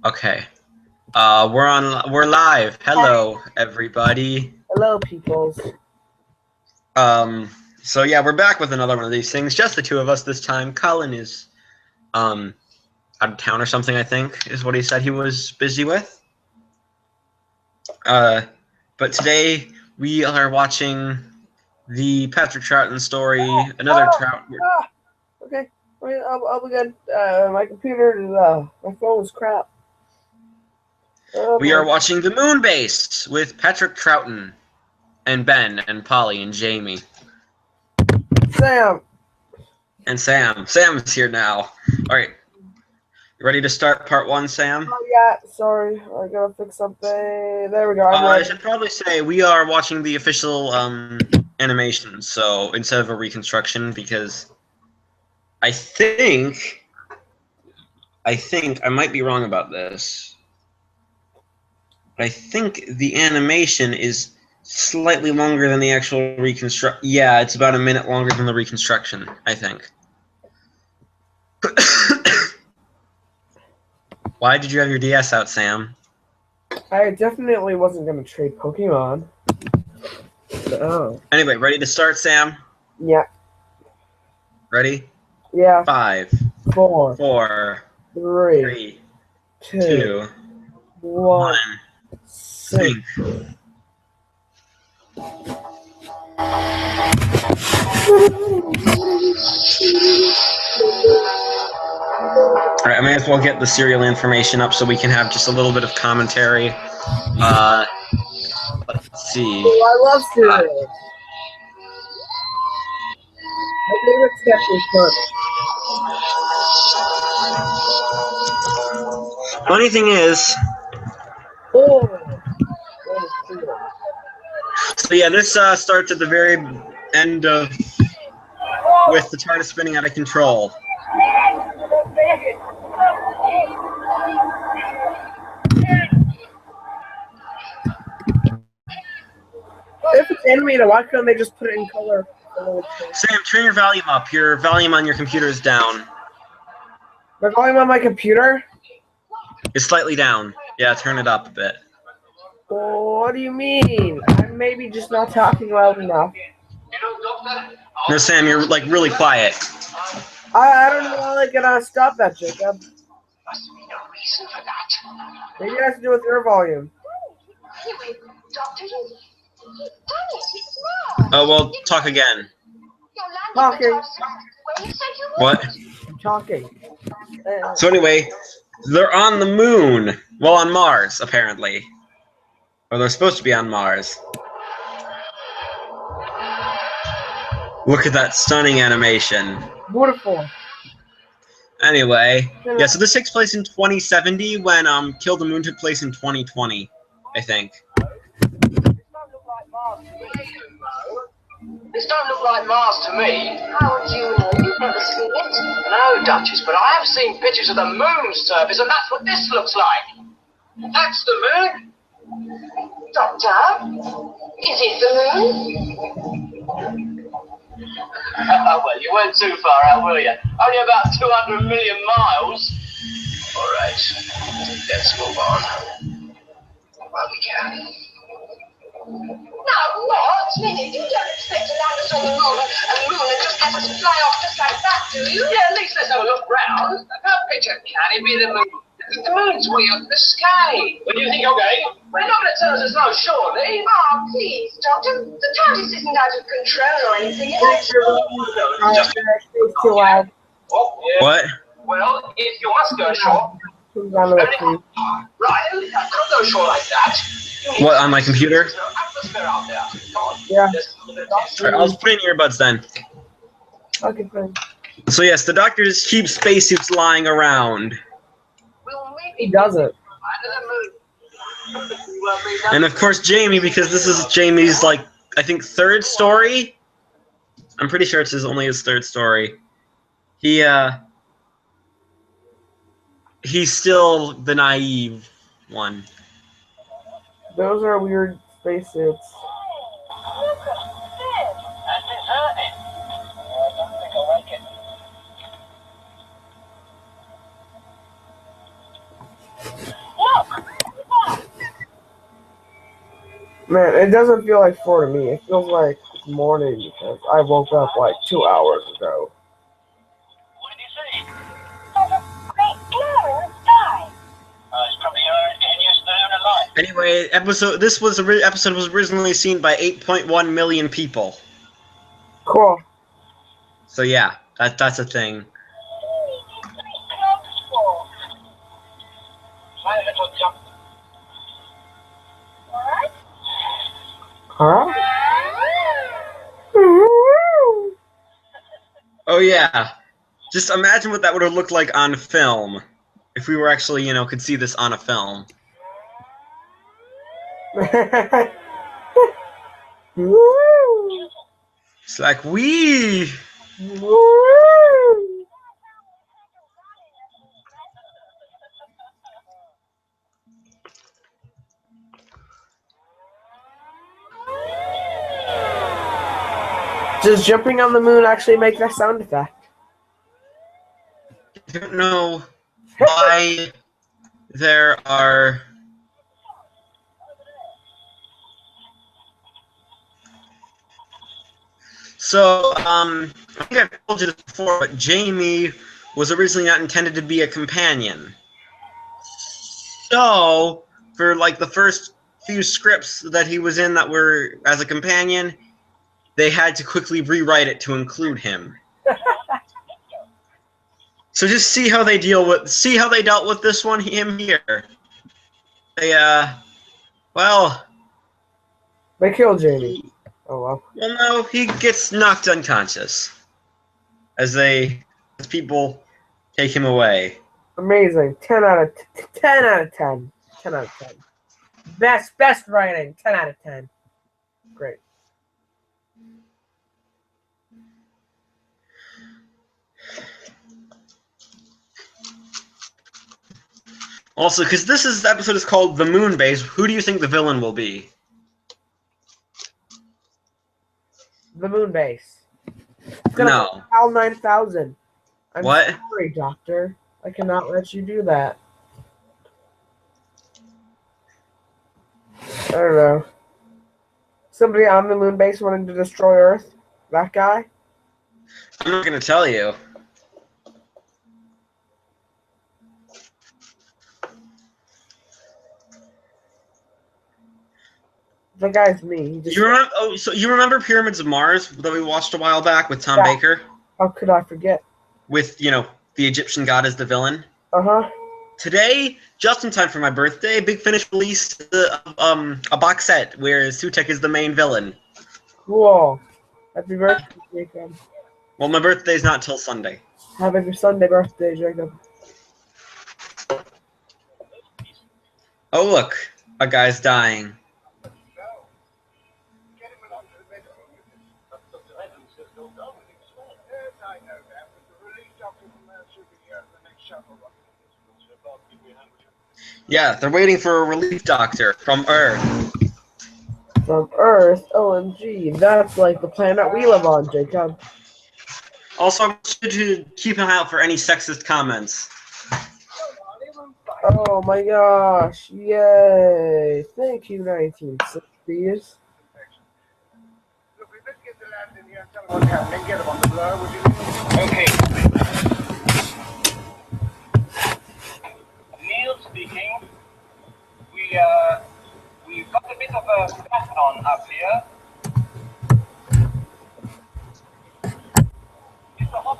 Okay. We're live. Hello, everybody. Hello, peoples. So yeah, we're back with another one of these things. Just the two of us this time. Colin is out of town or something, I think, is what he said he was busy with. But today we are watching the Patrick Troughton story, another Trout. Okay, I'll be good. My computer, my phone was crap. We are watching the Moonbase with Patrick Troughton and Ben and Polly and Jamie. Sam. And Sam. Sam's here now. All right. You ready to start part one, Sam? Oh, yeah, sorry. I gotta fix something. There we go. I should probably say we are watching the official animation, so instead of a reconstruction, because I think I might be wrong about this. But I think the animation is slightly longer than the actual reconstruct. Yeah, it's about a minute longer than the reconstruction, I think. Why did you have your DS out, Sam? I definitely wasn't gonna trade Pokemon. Oh. Anyway, ready to start, Sam? Yeah. Ready? Yeah. 5, 4, 3, 2, 1. Sync. Alright, I may as well get the serial information up so we can have just a little bit of commentary. Let's see. Oh, I love cereal. My favorite Captain Crunch. Funny thing is... So yeah, this starts at the very end of... with the TARDIS spinning out of control. If it's animated, why couldn't they just put it in color? Sam, turn your volume up. Your volume on your computer is down. My volume on my computer? It's slightly down. Yeah, turn it up a bit. What do you mean? I'm maybe just not talking loud enough. No, Sam, you're like really quiet. I don't know how they're gonna stop that, Jacob. Maybe it has to do with your volume. Oh, well, talk again. Talking. What? I'm talking. So anyway, they're on the moon. Well, on Mars, apparently. Or they're supposed to be on Mars. Look at that stunning animation. Beautiful. Anyway, yeah, so this takes place in 2070 when Kill the Moon took place in 2020, I think. This don't look like Mars to me. How would you know? You've never seen it. No, Duchess, but I have seen pictures of the moon's surface, and that's what this looks like. That's the moon. Doctor, is it the moon? Well, you weren't too far out, were you? Only about 200 million miles. All right, let's move on. While we can. No, what? Minnie, you don't expect to land us on the moon and just let us fly off just like that, do you? Yeah, at least let's have a look round. I can't picture, can it be the moon? The moon's way up in the sky. What do you think, okay? Well, you're not going to tell us it's no, surely. Oh, please, Doctor. The TARDIS isn't out of control or anything. It's Too loud. Oh, yeah. What? Well, if you must go ashore, Right. I can't go ashore like that. What, on my computer? Atmosphere out there. Come on. Yeah. Alright, I'll just put in earbuds then. Okay, fine. So yes, the Doctor just keeps spacesuits lying around. He doesn't. And of course Jamie, because this is Jamie's, like, I think third story? I'm pretty sure it's only his third story. He's still the naive one. Those are weird spacesuits. Man, it doesn't feel like 4 to me. It feels like it's morning because I woke up like 2 hours ago. What did you say? There's a great glare in the sky. It's probably getting used to the lunar light. Anyway, episode was originally seen by 8.1 million people. Cool. So yeah, that's a thing. My little jump. What? Huh? Oh yeah, just imagine what that would have looked like on film, if we were actually, could see this on a film. It's like wee. Does jumping on the moon actually make that sound effect? I don't know why there are. So, I think I've told you this before, but Jamie was originally not intended to be a companion. So, for like the first few scripts that he was in that were as a companion, they had to quickly rewrite it to include him. So just see how they dealt with this one, him here. They They killed Jamie. Oh well. Well, no, he gets knocked unconscious as people take him away. Amazing. 10 out of 10 out of 10. 10 out of 10. Best writing. 10 out of 10. Great. Also, because this episode is called The Moonbase, who do you think the villain will be? The Moonbase. No. HAL 9000. I'm What? sorry, Doctor. I cannot let you do that. I don't know. Somebody on the Moonbase wanting to destroy Earth? That guy? I'm not going to tell you. The guy's me. He just, So you remember Pyramids of Mars that we watched a while back with Tom Yeah. Baker? how could I forget? With, the Egyptian god as the villain? Uh-huh. Today, just in time for my birthday, Big Finish released a box set where Sutek is the main villain. Cool. Happy birthday, Jacob. Well, my birthday's not till Sunday. Happy Sunday birthday, Jacob. Oh, look. A guy's dying. Yeah, they're waiting for a relief doctor from Earth. From Earth, OMG. That's like the planet we live on, Jacob. Also, I want you to keep an eye out for any sexist comments. Oh my gosh. Yay. Thank you, 1960s. Okay. Neil speaking. We've got a bit of a background up here. It's a hot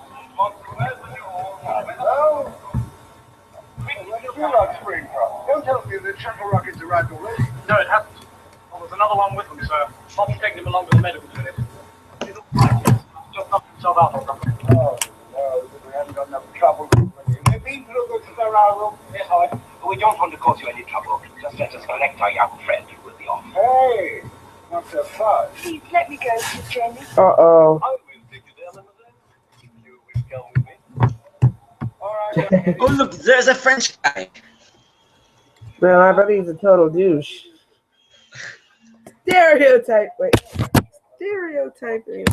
Don't tell me the shuttle rockets arrived already. No, it hasn't. Well, there's another one with them, sir. I'll be taking him along to the medical unit. It'll just knock himself out or something. Oh, no, we haven't got enough trouble. We've been through the sterile room. Yes, Howard. We don't want to cause you any trouble. Just let us collect our young friend who will be off. Hey, not so fast. Please let me go, Sir Jenny. Uh-oh. I will take you there, Limousine. If you will come with me. All right. Oh, look, there's a French guy. Man, I bet he's a total douche. Stereotype. Wait. Stereotyping.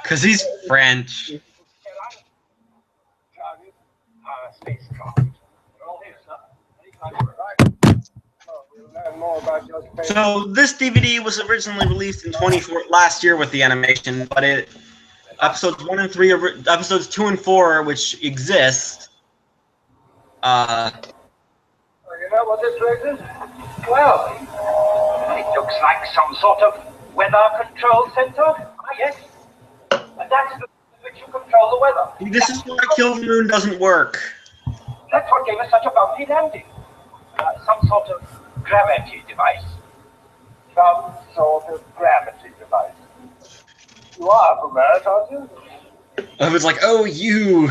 Because he's French. Spacecraft. They're all here, sir. Learn more about your space. So this DVD was originally released in last year with the animation, but episodes 1 and 3, episodes 2 and 4, which exist. You know what this place is? Well, it looks like some sort of weather control center. Ah, yes. And that's the which you control the weather. This is why Kill the Moon doesn't work. That's what gave us such a bumpy landing. Some sort of gravity device. Some sort of gravity device. You are from Earth, aren't you? I was like, oh, you.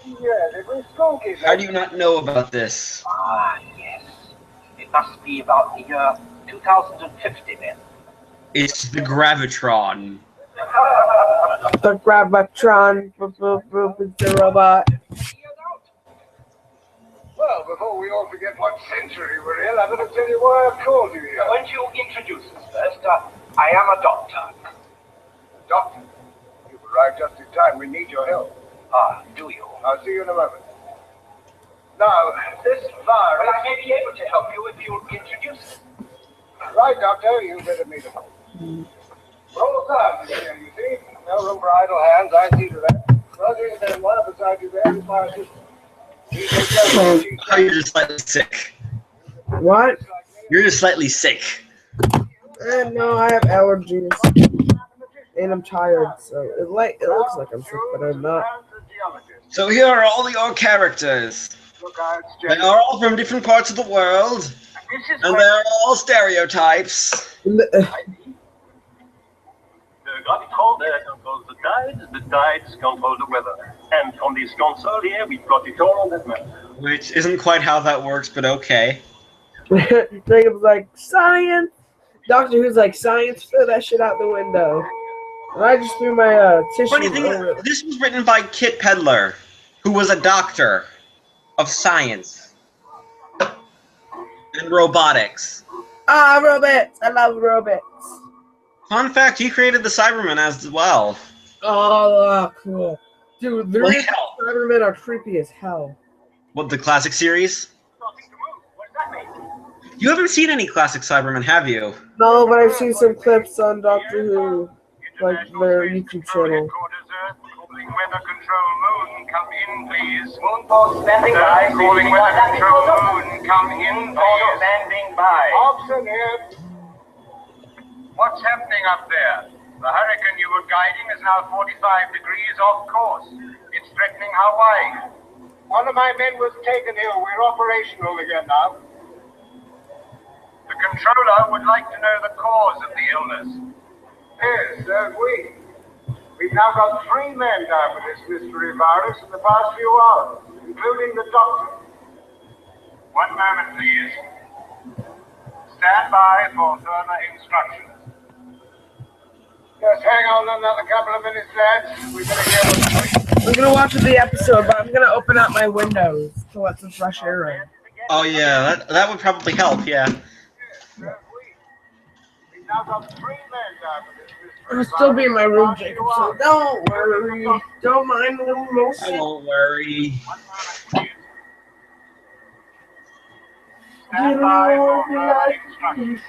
Yes, it was skunky. How do you not know about this? Ah, yes. It must be about the year 2050 then. It's the Gravitron. The Gravitron, the robot. Well, before we all forget what century we're in, I'm going to tell you why I've called you here. Won't you introduce us first? I am a doctor. Doctor, you've arrived just in time. We need your help. Ah, do you? I'll see you in a moment. Now, this virus... Well, I may be able to help you if you'll introduce us. Right, Doctor, you better meet him. Roll aside here, you see. No room for idle hands, I see to that. Roger, there's one up beside you there, is my assistant. Oh, you're just slightly sick. What? You're just slightly sick. No, I have allergies. And I'm tired, so it looks like I'm sick, but I'm not. So here are all your characters. They are all from different parts of the world, and they're all stereotypes. The control there controls the tides control the weather. And from this console here, we plot it all on that map. Which isn't quite how that works, but okay. Jacob's like, science! Doctor Who's like, science, throw that shit out the window. And I just threw my tissue Funny thing over is, this was written by Kit Pedler, who was a doctor of science and robotics. Ah, robots! I love robots. Fun fact, he created the Cybermen as well. Oh, cool. Dude, the Like hell. Cybermen are creepy as hell. What, the classic series? Starting to move. What does that mean? You haven't seen any classic Cybermen, have you? No, but I've seen some clips on Doctor Who, like their YouTube channel. Weather control moon, come in please. Moonbase standing by. Calling weather control moon, come in please. Standing by. Hobson here. What's happening up there? The hurricane you were guiding is now 45 degrees off course. It's threatening Hawaii. One of my men was taken ill. We're operational again now. The controller would like to know the cause of the illness. Yes, we. We've now got 3 men down with this mystery virus in the past few hours, including the doctor. One moment, please. Stand by for further instructions. Just hang on another couple of minutes, lads. We better get on. I'm gonna watch the episode, but I'm gonna open up my windows to let some fresh air in. Oh yeah, that would probably help, yeah. We've now got 3 men down with this mystery I'll still be in my room, Jacob, so don't worry. Don't mind the little motion. Don't worry. Stand by for further instructions.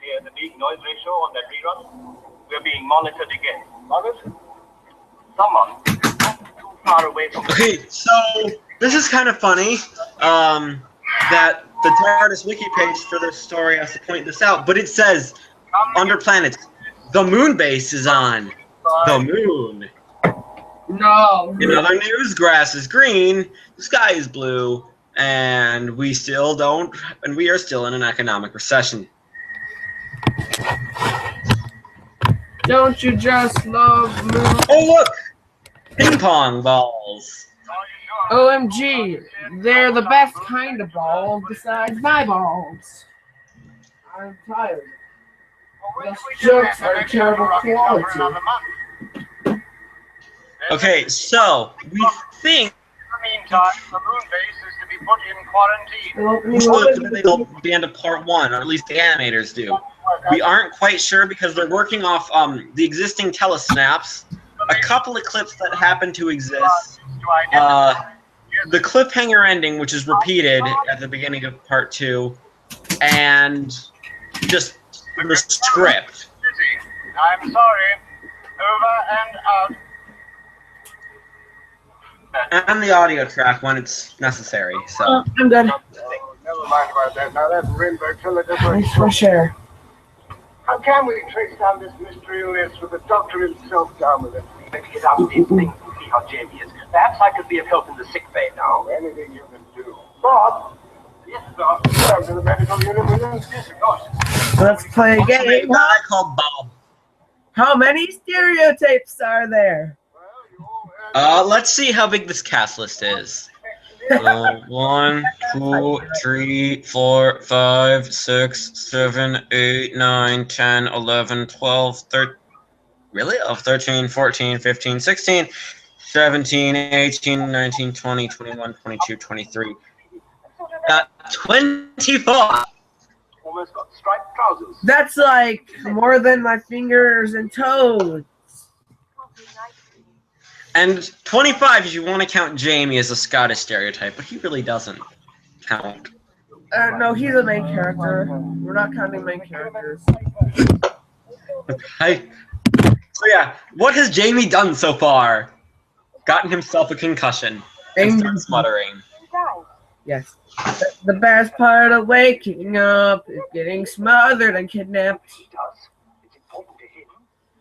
Hear the big noise ratio on that rerun? We're being monitored again. Monitored? Someone not too far away from the Okay, so this is kind of funny that the TARDIS wiki page for this story has to point this out, but it says under planets, the Moonbase is on the moon. No. In other news, grass is green, the sky is blue, and we are still in an economic recession. Don't you just love moon? Oh look, ping pong balls. OMG, they're the best kind of balls besides my balls. I'm tired. Those jokes are terrible quality. Okay, so we think In the meantime, the Moonbase is to be put in quarantine. they'll be end of part 1, or at least the animators do. We aren't quite sure because they're working off the existing telesnaps, a couple of clips that happen to exist, the cliffhanger ending, which is repeated at the beginning of part 2, and just the script. I'm sorry. Over and out. And the audio track when it's necessary. So I'm good. Oh, never mind about that. Now that's Rinberg. Tell it Thanks for share. How can we trace down this mystery list with the doctor himself down with it? Maybe get out of these things and see how Jamie is. Perhaps I could be of help in the sick bay now. Anything you can do. Bob? Yes, sir. Come to the medical unit, will you? Yes, of course. Let's play a there's a game. guy called Bob. How many stereotypes are there? Let's see how big this cast list is. 1, 2, 3, 4, 5, 6, 7, 8, 9, 10, 11, 12, 13. Really? 13, 14, 15, 16, 17, 18, 19, 20, 21, 22, 23. 24. Almost got striped trousers. That's like more than my fingers and toes. And 25 if you want to count Jamie as a Scottish stereotype, but he really doesn't count. No, he's a main character. We're not counting main characters. So yeah, what has Jamie done so far? Gotten himself a concussion and started smuttering. Yes. The best part of waking up is getting smothered and kidnapped. He does. It's important to him.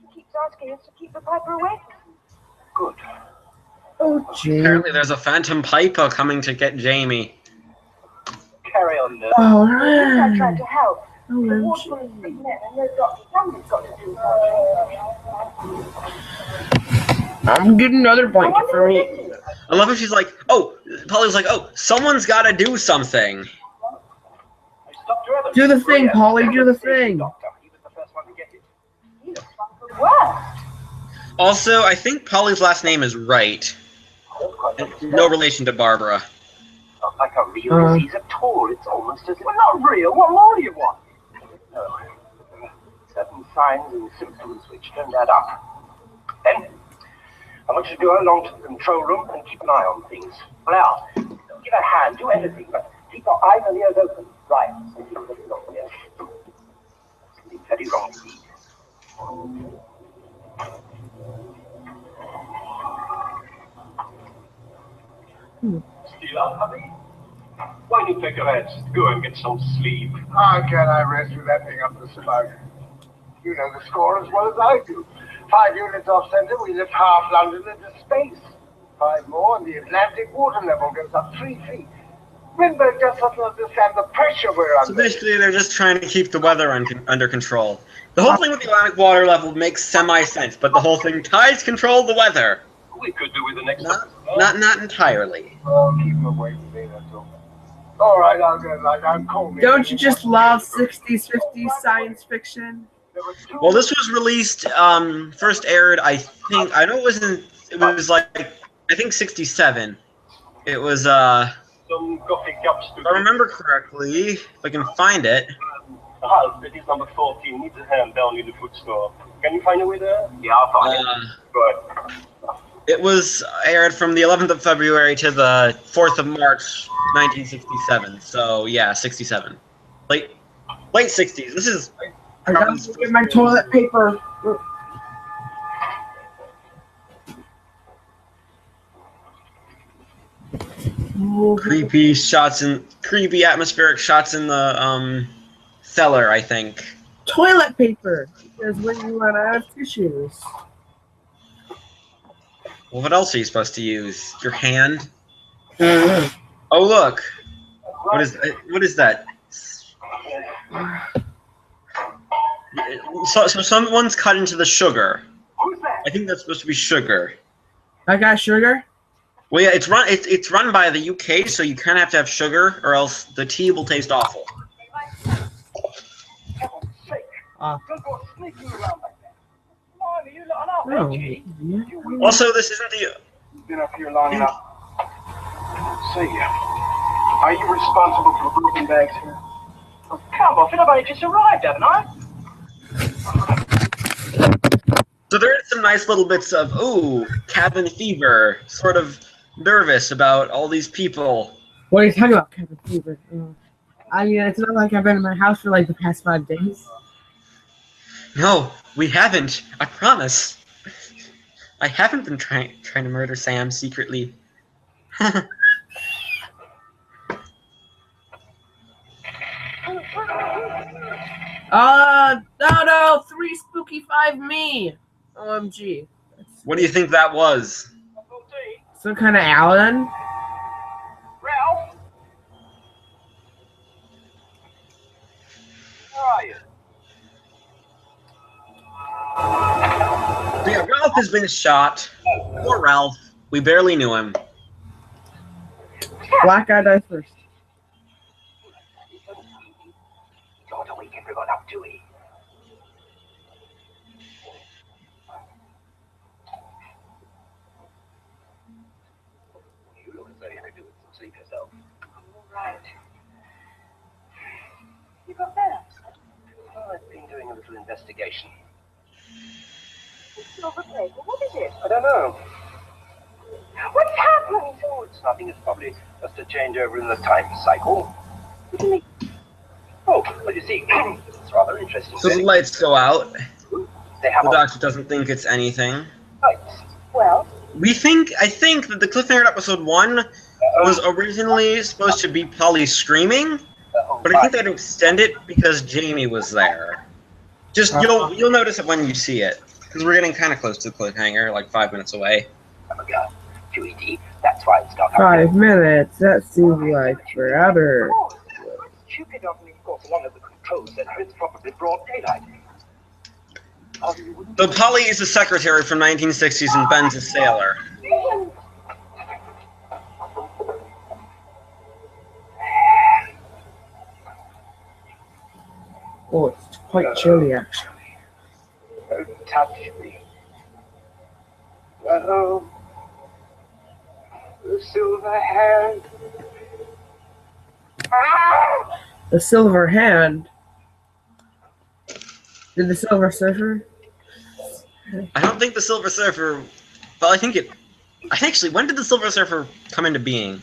He keeps asking us to keep the Piper awake. Good. Oh, gee. Apparently there's a phantom piper coming to get Jamie. Carry on, nurse. Oh, I tried right. to help. The Oh, ward full of sick men, and no doctor. Somebody's got to do something. I'm getting another blanket for me. I love how she's like, oh, Polly's like, oh, someone's got to do something. Do the thing, Polly, do the thing. He was the first one to get it. He looks like the worst. Also, I think Polly's last name is Wright. No relation to Barbara. Not like a real disease at all. It's almost as if... Well, not real. What more do you want? No. Certain signs and symptoms which don't add up. Then, I want you to go along to the control room and keep an eye on things. Now, give a hand, do anything, but keep your eyes and ears open. Right. Something very wrong here. Something very wrong indeed. Still up, hubby? Why don't you take a rest? Go and get some sleep. How can I rest with that thing up the spout? You know the score as well as I do. 5 units off center, we lift half London into space. 5 more, and the Atlantic water level goes up 3 feet. Rinberg just doesn't understand the pressure we're under. So basically, they're just trying to keep the weather under control. The whole thing with the Atlantic water level makes semi-sense, but the whole thing tides control the weather. We could do with the next Not entirely. Oh, keep him away from me, that's all. All right, I'll go. Like I'm cold. Don't you just love 60s, 50s science fiction? Well, this was released, first aired, I think, I know it was like, I think 67. It was, some gothic gaps to if I remember correctly, if I can find it. It is number 14. Needs a hand down in the footstore. Can you find a way there? Yeah, I'll find it. Good. It was aired from the 11th of February to the 4th of March, 1967. So, yeah, 67. Late 60s. This is... I gotta get my toilet paper. creepy atmospheric shots in the cellar, I think. Toilet paper. Because when you run out of tissues. Well, what else are you supposed to use? Your hand? Oh, look. What is that? So someone's cut into the sugar. I think that's supposed to be sugar. I got sugar? Well, yeah, it's run by the UK, so you kind of have to have sugar, or else the tea will taste awful. Also, this isn't the... Been up here long enough. Say, are you responsible for broken bags here? Oh, come on, I've only just arrived, haven't I? So there are some nice little bits of, ooh, cabin fever, sort of nervous about all these people. What are you talking about, cabin fever? I mean, it's not like I've been in my house for like the past 5 days. No, we haven't. I promise. I haven't been trying to murder Sam secretly. No, 3 spooky 5 me. OMG. What do you think that was? Some kind of alien? Ralph? Where are you? So yeah, Ralph has been shot. Poor Ralph. We barely knew him. Black guy dies first. Don't wake everyone up, do we? You look as though you could do with some sleep yourself. All right. You got better? Well, I've been doing a little investigation. Silver plate. What is it? I don't know. What's happened? Oh, it's nothing. It's probably just a changeover in the time cycle. What do you mean? Oh, well, you see, it's rather interesting. So the lights go out. They have The doctor doesn't think it's anything. lights. Well, I think that the cliffhanger episode 1 was originally supposed to be Polly screaming, but I think they had to extend it because Jamie was there. Just you'll notice it when you see it, because we're getting kind of close to the cliffhanger, like 5 minutes away. QED, that's why it's not 5 minutes. That seems like forever. Oh, stupid of me. Of course, along at the control center, it's probably broad daylight. So Polly is a secretary from 1960s and Ben's a sailor. Oh, it's quite chilly actually. Don't touch me. Oh, the silver hand. Ah! The silver hand. Did the Silver Surfer? I don't think the Silver Surfer. Well, I think actually, when did the Silver Surfer come into being?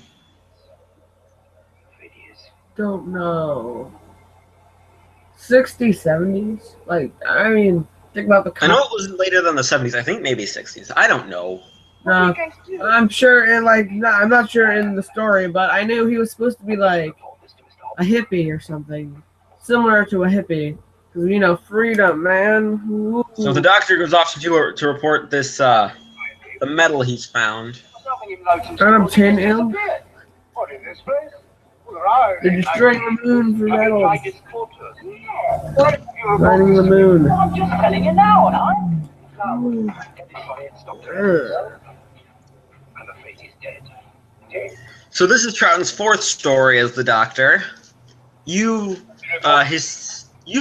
Don't know. 60s, 70s? Like, I mean, think about the. I know it was later than the 70s. I think maybe 60s. I don't know. No, I'm sure in like, no, I'm not sure in the story, but I knew he was supposed to be like a hippie or something, similar to a hippie. Because, you know, freedom, man. Ooh. So the doctor goes off to report this, the metal he's found. Adam Tin Ill? What, in this place? Well, They're destroying the moon for metals. What? Mining the moon. Well, I'm just telling you now, aren't I? Ooh. I'm afraid he's dead. Dead? So this is Troughton's 4th story as the doctor. You've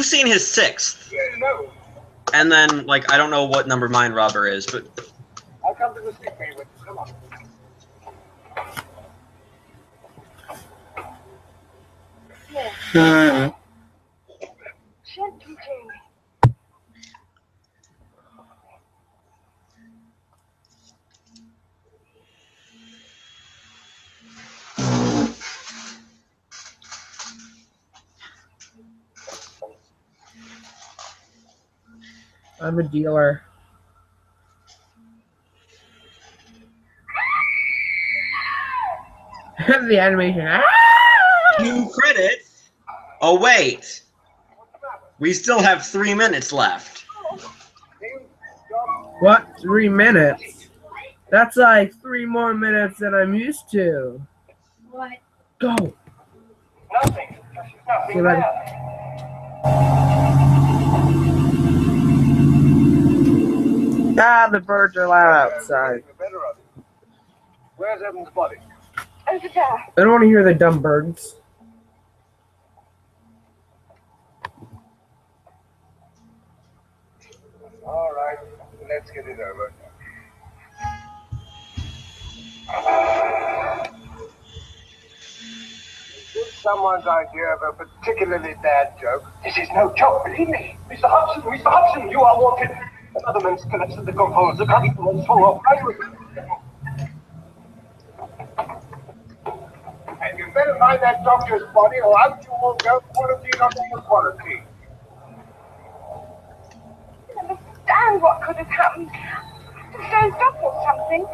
seen his 6th. Yeah, no. And then, like, I don't know what number Mind Robber is, but I'll come to the sick bay with you. Come on. Gently, Jamie. I'm a dealer. The animation. Ah! 2 credits. Oh wait, we still have 3 minutes left. What? 3 minutes? That's like 3 more minutes than I'm used to. What? Go. Nothing. There's nothing See, buddy. there. Ah, the birds are loud outside. Where's Evan's body? Over there. I don't want to hear the dumb birds. All right, let's get it over. Is this someone's idea of a particularly bad joke? This is no joke, believe me. Mr. Hudson, you are wanted. Another man's collapsed the components. The cutting was full of. You'd better find that doctor's body, or out you will go quarantine on the quarantine. Understand what could have happened. Dozed off or something.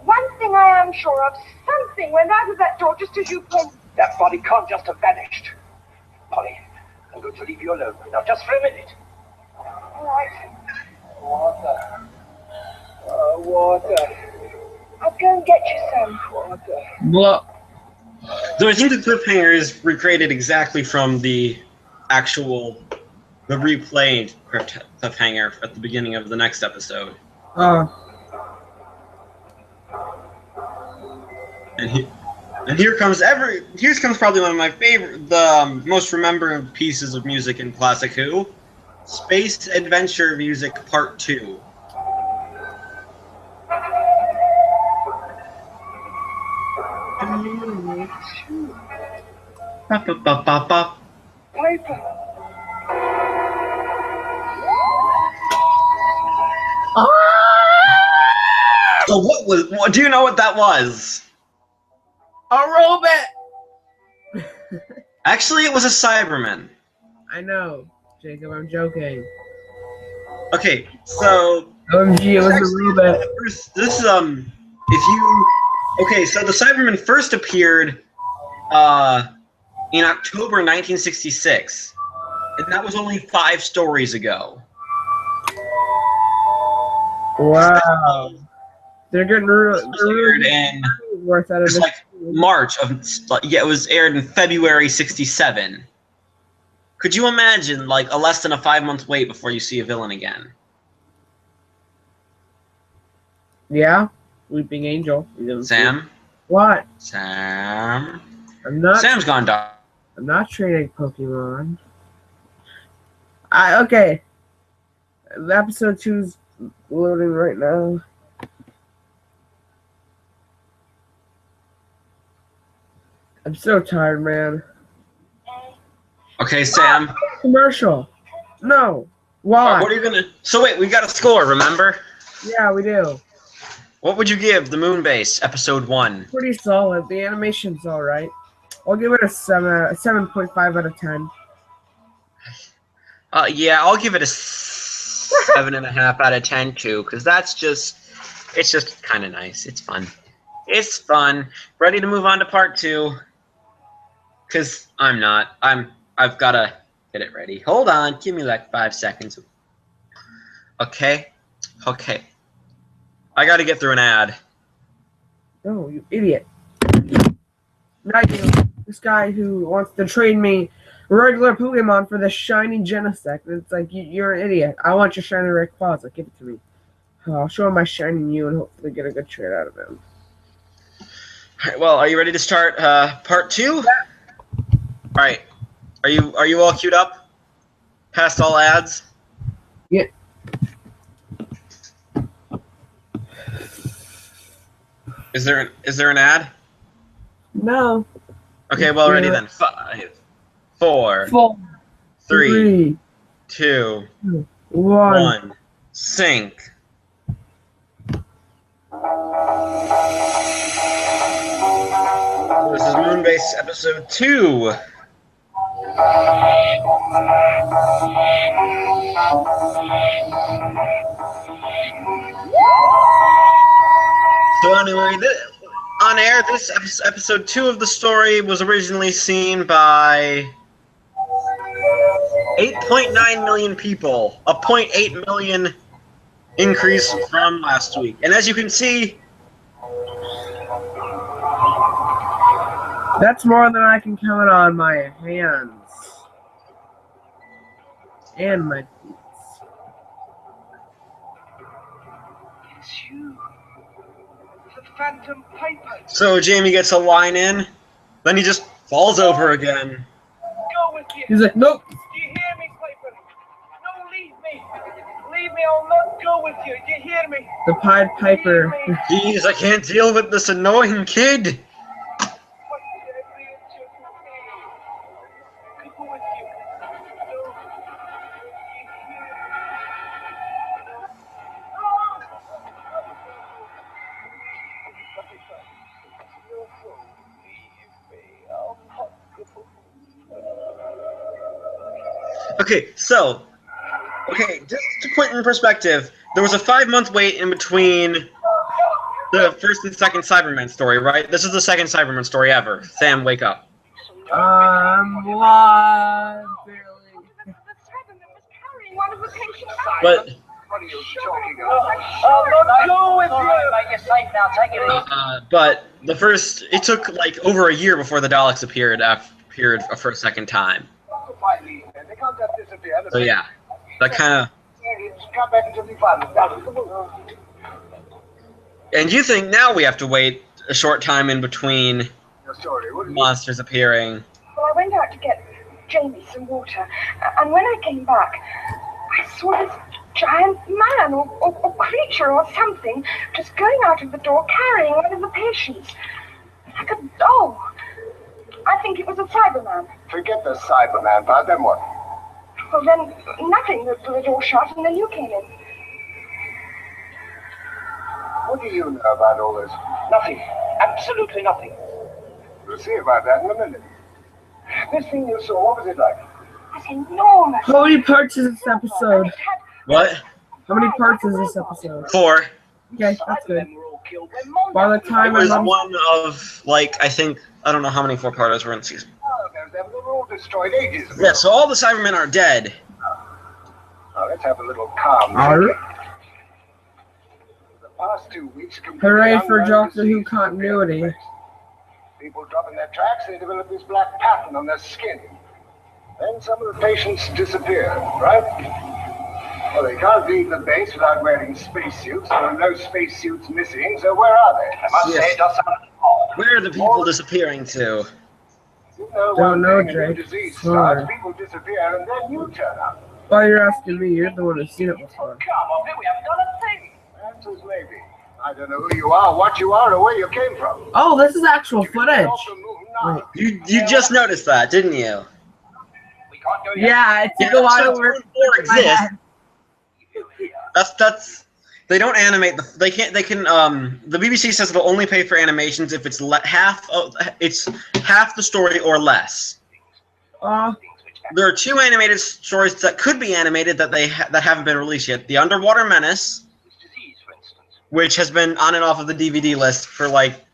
One thing I am sure of, something went out of that door just as you came. That body can't just have vanished. Polly, I'm going to leave you alone now, just for a minute. All right. Water. Water. I'll go and get you some. Water. Blah. So I think the cliffhanger is recreated exactly from the replayed cliffhanger at the beginning of the next episode. And here comes probably one of my favorite, the most remembered pieces of music in Classic Who, Space Adventure Music Part 2. Paper. So what do you know what that was? A robot! Actually, it was a Cyberman. I know, Jacob, I'm joking. Okay, so OMG, it was a robot. So the Cybermen first appeared in October 1966, and that was only 5 stories ago. Wow. They're getting worth out of this. Like March of it was aired in February '67. Could you imagine like a less than a 5-month wait before you see a villain again? Yeah, Weeping Angel. Sam. What? Sam. Sam's gone dark. I'm not trading Pokemon. Okay. Episode 2's loading right now. I'm so tired, man. Okay, Sam. Commercial. No. Why? What are you gonna? So wait, we got a score. Remember? Yeah, we do. What would you give the Moonbase episode 1? Pretty solid. The animation's all right. I'll give it a 7.5 out of 10. Yeah, I'll give it a 7.5 out of 10 too, because it's just kind of nice. It's fun. It's fun. Ready to move on to part 2? Because I'm not. I've got to get it ready. Hold on. Give me like 5 seconds. Okay. I got to get through an ad. Oh, you idiot. Not you. This guy who wants to trade me regular Pokemon for the shiny Genesect. It's like, you're an idiot. I want your shiny Rayquaza. Give it to me. I'll show him my shiny Mew and hopefully get a good trade out of him. All right, well, are you ready to start part 2? Yeah. All right. Are you all queued up? Past all ads? Yeah. Is there an ad? No. Okay, well, ready then. 5, 4, 3, 2, 1. Sync. This is Moonbase episode 2. So anyway, on air, this episode 2 of the story was originally seen by 8.9 million people, a 0.8 million increase from last week. And as you can see, that's more than I can count on my hands and my feet. It's you. The Phantom Paper. So Jamie gets a line in, then he just falls over again. Go with you. He's like, nope. Do you hear me, Paper? No, leave me. Leave me, I'll not go with you. Do you hear me? The Pied Piper. Jeez, I can't deal with this annoying kid. Okay, so, just to put in perspective, there was a 5-month wait in between the first and second Cyberman story, right? This is the second Cyberman story ever. Sam, wake up. What? Barely. The Cyberman was carrying one of the patient's But, What are you talking about? Mate, you're safe now. Take it easy. but it took like over a year before the Daleks appeared for a second time. Finally, they can't just disappear. So yeah, that kind of. Come back until we find them. And you think now we have to wait a short time in between Your story. What is monsters appearing? Well, I went out to get Jamie some water, and when I came back, I saw this giant man or creature or something just going out of the door carrying one of the patients. Like a dog. I think it was a Cyberman. Forget the Cyberman part, then what? Well, then, nothing. The door shut and then you came in. What do you know about all this? Nothing. Absolutely nothing. We'll see about that in a minute. This thing you saw, what was it like? It's enormous. How many parts is this episode? What? How many parts is this episode? 4. Okay, that's good. Cybermen were all killed when Moonbase By the It time was I'm one of, like, I don't know how many 4-parters were in season. Oh, they were all destroyed ages ago. Yeah, so all the Cybermen are dead. Now, let's have a little calm. Alright. The past 2 weeks, Hooray for unknown Doctor Who disease continuity. appeared. People drop in their tracks, they develop this black pattern on their skin. Then some of the patients disappear, right? Well, they can't leave the base without wearing spacesuits. There are no spacesuits missing, so where are they? I must say, it does sound odd. Where are the people disappearing to? You know, Don't one know, thing, a new Drake. disease Sorry. starts, people disappear, and then you turn up. While you're asking me, you're the one who's seen it before. Come on, we haven't done a thing. Answers maybe. I don't know who you are, what you are, or where you came from. Oh, this is actual footage. Off the moon now. You just noticed that, didn't you? We can't go yet. Yeah, it took a while to so work. 4 exists. That's they don't animate they can the BBC says they'll only pay for animations if it's half the story or less. There are 2 animated stories that could be animated that that haven't been released yet. The Underwater Menace, which has been on and off of the DVD list for like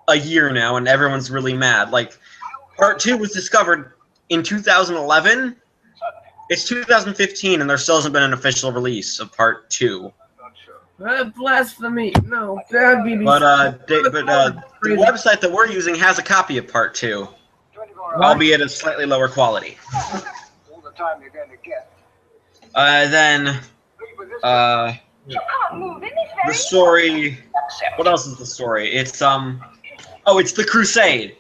a year now, and everyone's really mad. Like, Part 2 was discovered in 2011. It's 2015, and there still hasn't been an official release of Part 2. Blasphemy! No, bad BBC. But the website that we're using has a copy of Part 2, albeit at slightly lower quality. All the time you're going to get. Then You can't move in this the story. What else is the story? It's oh, it's the Crusade.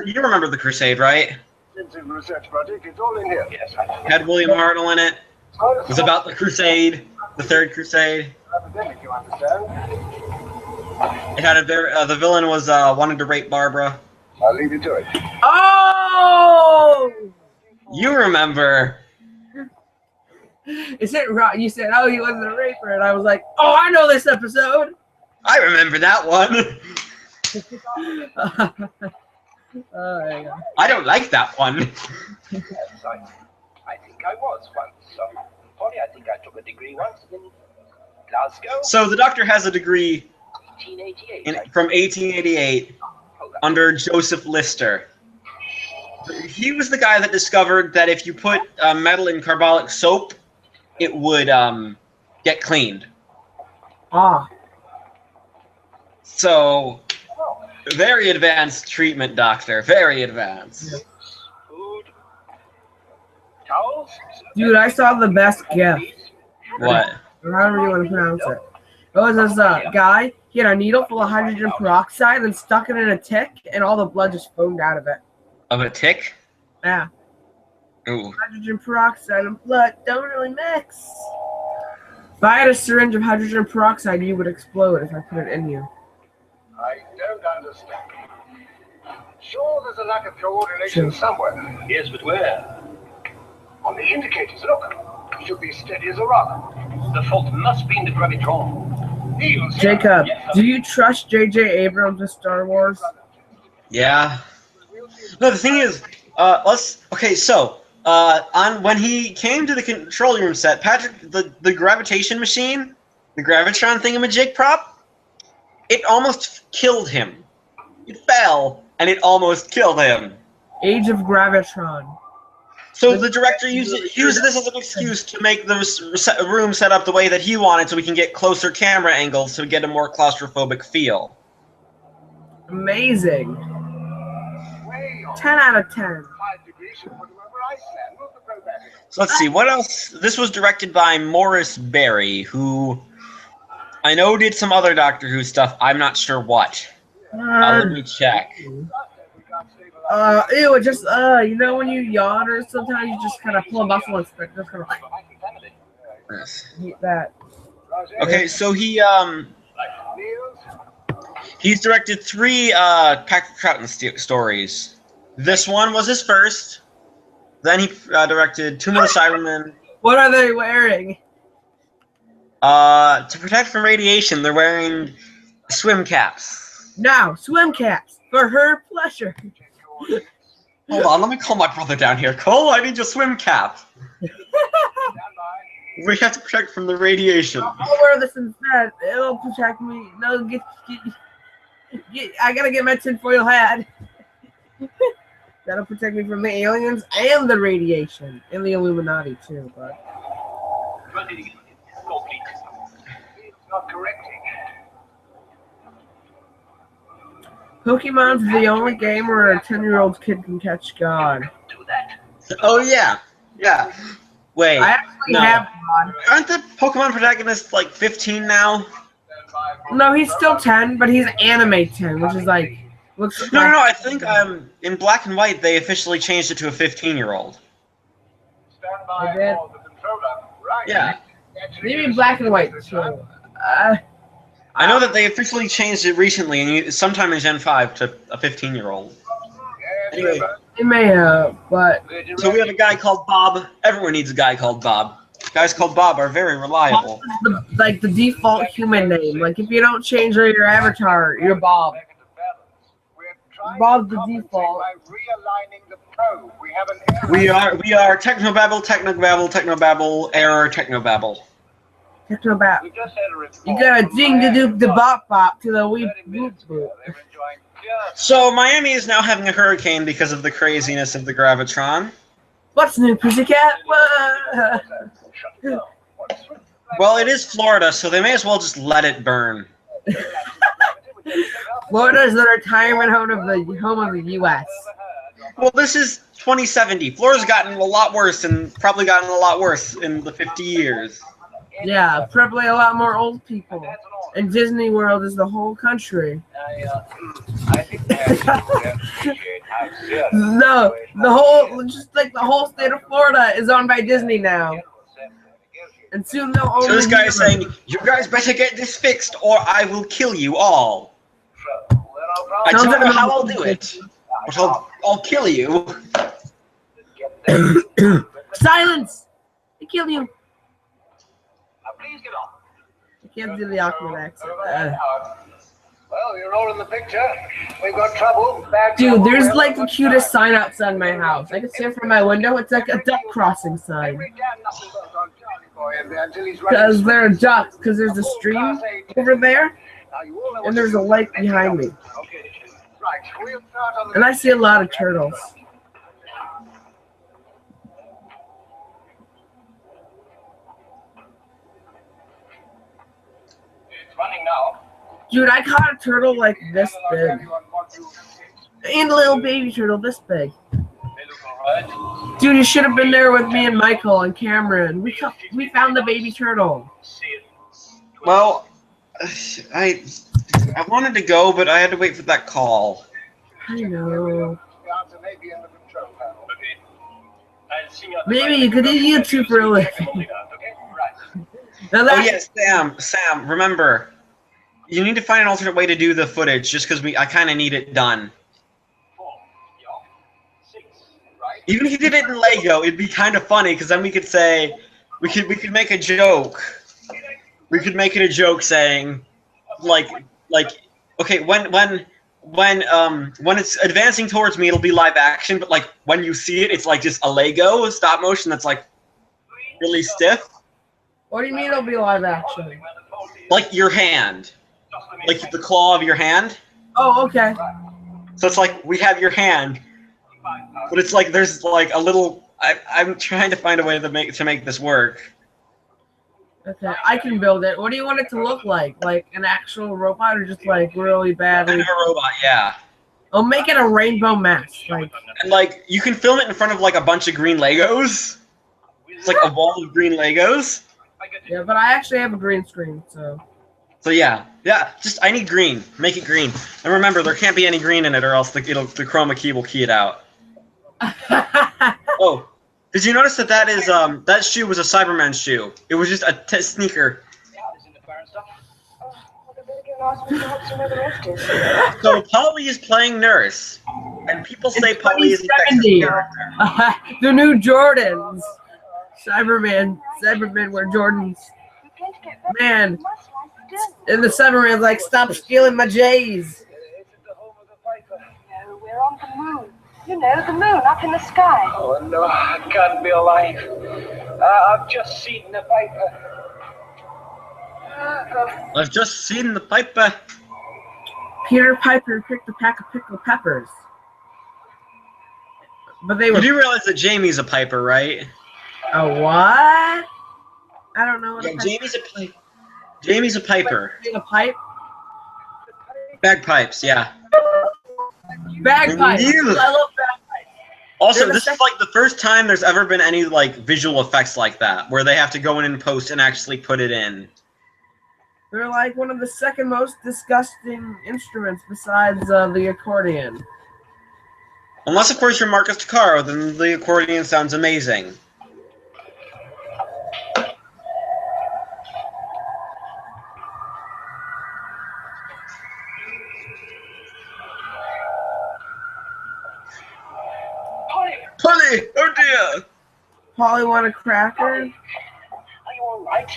You remember the Crusade, right? Intensive research project, it's all in here. Yes, I know. Had William Hartnell in it. It was about the Crusade, the Third Crusade. Epidemic, you understand? It had the villain was wanted to rape Barbara. I'll leave you to it. Oh! You remember? Is it right? You said, "Oh, he wasn't a raper," and I was like, "Oh, I know this episode." I remember that one. Yeah. I don't like that one. Yes, I think I was once. Polly, I think I took a degree once in Glasgow. So the Doctor has a degree 1888. from 1888 under Joseph Lister. He was the guy that discovered that if you put metal in carbolic soap, it would get cleaned. Ah. So, very advanced treatment, Doctor. Very advanced. Food. Towels. Dude, I saw the best gift. What? Or however you want to pronounce it. It was this guy. He had a needle full of hydrogen peroxide and stuck it in a tick, and all the blood just foamed out of it. Of a tick? Yeah. Ooh. Hydrogen peroxide and blood don't really mix. If I had a syringe of hydrogen peroxide, you would explode if I put it in you. I don't understand. Sure, there's a lack of coordination somewhere. Yes, but where? On the indicators, look. It should be steady as a rock. The fault must be in the gravitron. Needle, sir. Jacob, do you trust J.J. Abrams with Star Wars? Yeah. No, the thing is, okay, so when he came to the control room set, Patrick, the gravitation machine, the gravitron thingamajig prop, it almost killed him. It fell, and it almost killed him. Age of Gravitron. So the director used this as an excuse to make the room set up the way that he wanted, so we can get closer camera angles to get a more claustrophobic feel. Amazing. 10 out of 10. So let's see, what else? This was directed by Morris Berry, who I know did some other Doctor Who stuff. I'm not sure what. Let me check. Ew, it just, you know when you yawn or sometimes you just kind of pull a muscle and just kind of eat that. Okay, so he's directed 3 Patrick Troughton stories. This one was his first. Then he directed 2 more Cybermen. What are they wearing? To protect from radiation, they're wearing swim caps. No, swim caps for her pleasure. Hold on, let me call my brother down here. Cole, I need your swim cap. We have to protect from the radiation. I'll wear this instead. It'll protect me. No, I gotta get my tinfoil hat. That'll protect me from the aliens and the radiation. And the Illuminati, too, but... It's not correcting. Pokemon's the only game where a 10-year-old kid can catch God. Oh, yeah. Yeah. Wait. I actually no. have God. Aren't the Pokemon protagonists like 15 now? No, he's still 10, but he's anime 10, which is like... Looks No, I think in Black and White they officially changed it to a 15-year-old. They did? Yeah. Maybe Black and White, too. I know that they officially changed it recently, and sometime in Gen 5 to a 15-year-old. Anyway, They may have, but... so we have a guy called Bob. Everyone needs a guy called Bob. Guys called Bob are very reliable. Bob is the default human name. Like, if you don't change your avatar, you're Bob. Bob's the default. We are technobabble, error, technobabble. Technobabble. You gotta ding the doop the bop bop to the wee boop boop. So Miami is now having a hurricane because of the craziness of the gravitron. What's new, pussycat? Well, it is Florida, so they may as well just let it burn. Florida is the retirement home of the U.S. Well, this is 2070. Florida's gotten a lot worse, and probably gotten a lot worse in the 50 years. Yeah, probably a lot more old people. And Disney World is the whole country. No, the whole state of Florida is owned by Disney now. And soon they'll own. So this guy is saying, "You guys better get this fixed, or I will kill you all." I don't know how I'll do it, but I'll kill you. Silence! I kill you. Please get on. I can't do the awkward accent. Well, you're all in the picture. We've got trouble. Bad Dude, trouble. there's like the cutest sign outside my house. I can see it from my window. It's like a duck crossing sign. Because there are ducks. Because there's a stream over there. And there's a lake behind me. And I see a lot of turtles. It's running now. Dude, I caught a turtle like this big. And a little baby turtle this big. They look alright. Dude, you should have been there with me and Michael and Cameron. We found the baby turtle. Well, I wanted to go, but I had to wait for that call. I know. Maybe you could do YouTube for a living. Oh yes, Sam, remember, you need to find an alternate way to do the footage, just because I kind of need it done. Even if you did it in Lego, it'd be kind of funny, because then we could say, we could make a joke. We could make it a joke saying, like, okay, when when it's advancing towards me, it'll be live action, but like when you see it, it's like just a Lego stop motion that's like really stiff. What do you mean it'll be live action? Like your hand, like the claw of your hand. Oh, okay. So it's like we have your hand, but it's like there's like a little. I'm trying to find a way to make this work. Okay, I can build it. What do you want it to look like? Like an actual robot, or just like really badly? Kind of a robot, yeah. I'll make it a rainbow mask. Like, and like you can film it in front of like a bunch of green Legos. It's like a wall of green Legos. yeah, but I actually have a green screen, so. So yeah. Just I need green. Make it green. And remember, there can't be any green in it, or else the chroma key will key it out. Oh. Did you notice that that shoe was a Cyberman shoe? It was just a sneaker. So Polly is playing nurse, and people say Polly is a sexy character. The new Jordans. Cybermen wear Jordans. Man, and the Cyberman's like, stop stealing my J's. No, we're on the moon. You know, the moon up in the sky. Oh, no, I can't be alive. I've just seen the paper. I've just seen the paper. Peter Piper picked a pack of pickled peppers. But they were. You do realize that Jamie's a piper, right? A what? I don't know what. Yeah, Jamie's a piper. A pipe? Bagpipes, yeah. Bagpipes. I love bagpipes. Also, this is like the first time there's ever been any like visual effects like that, where they have to go in and post and actually put it in. They're like one of the second most disgusting instruments besides the accordion. Unless, of course, you're Marcus Takaro, then the accordion sounds amazing. Polly! Oh dear! Polly want a cracker? Are you all right?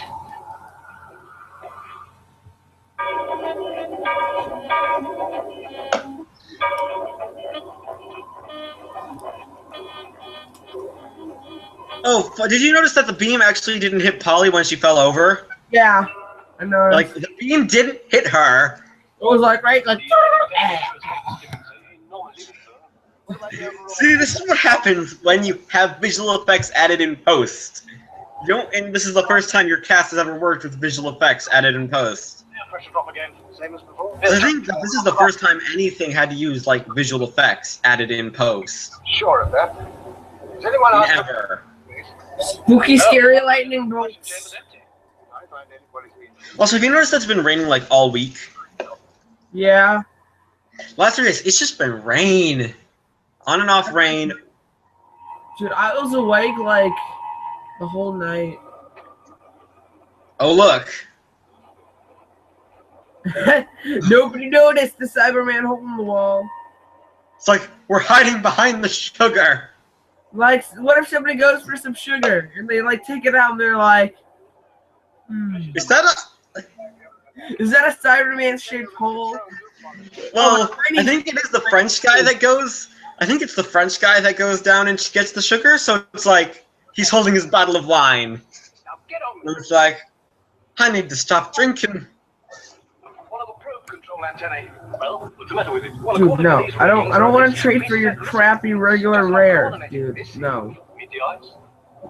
Oh, did you notice that the beam actually didn't hit Polly when she fell over? Yeah, I know. Like, the beam didn't hit her. It was like, right? Like. See, this is what happens when you have visual effects added in post. You don't, and this is the first time your cast has ever worked with visual effects added in post. Pressure drop again, same as before. I think that this is the first time anything had to use like visual effects added in post. Sure of that. Is anyone else? Ever. Spooky, scary lightning bolts. Also, have you noticed that it's been raining like all week? Yeah. Last 3 days, it's just been rain. On and off rain. Dude, I was awake like the whole night. Oh, look. Nobody noticed the Cyberman hole in the wall. It's like we're hiding behind the sugar. Like, what if somebody goes for some sugar and they like take it out and they're like, Is that a... is that a Cyberman shaped hole? Well, I think it is the French guy that goes... I think it's the French guy that goes down and gets the sugar, so it's like he's holding his bottle of wine. And it's like, I need to stop drinking. Well, what's the matter with it? Well, Dude, no, I don't want to trade for your crappy regular rare, dude. No.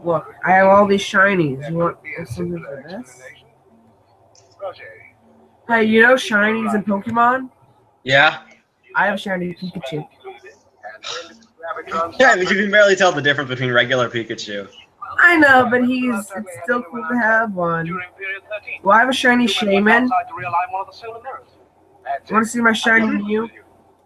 Look, I have all these shinies. You want something for this? Hey, you know shinies in Pokemon? Yeah? I have a shiny Pikachu. Yeah, but you can barely tell the difference between regular Pikachu. I know, but it's still cool to have one. Well, I have a shiny Shaman. Want to see my shiny Mew?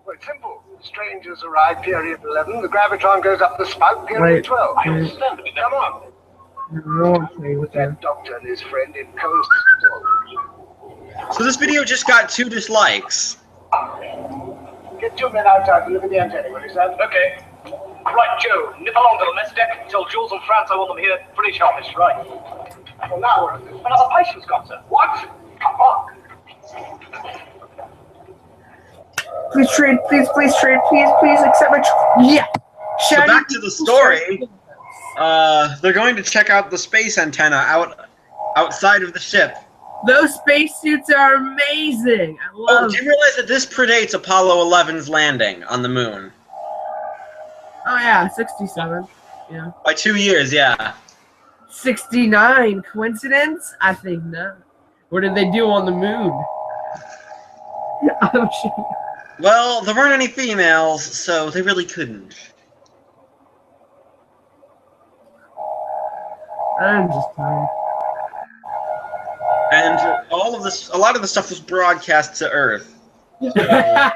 Well, it's simple. Strangers arrive, period 11. The gravitron goes up the spout, period 12. Come on. No one play with that. Doctor and his friend in Coast. So this video just got 2 dislikes. Get 2 men outside and look at the antenna, will you, son? Okay. Right, Joe, nip along to the mess deck. Tell Jules and France I want them here pretty sharpish, right? Well, now we're... Another patient's got, sir. What? Come on. Please trade, please trade, please accept my yeah. So back to the story. They're going to check out the space antenna outside of the ship. Those spacesuits are amazing. I love. Oh, do you realize that this predates Apollo 11's landing on the moon? Oh yeah, 67. Yeah. By 2 years, yeah. 69. Coincidence? I think not. What did they do on the moon? I'm sure. Well, there weren't any females, so they really couldn't. I'm just tired. And a lot of the stuff was broadcast to Earth. The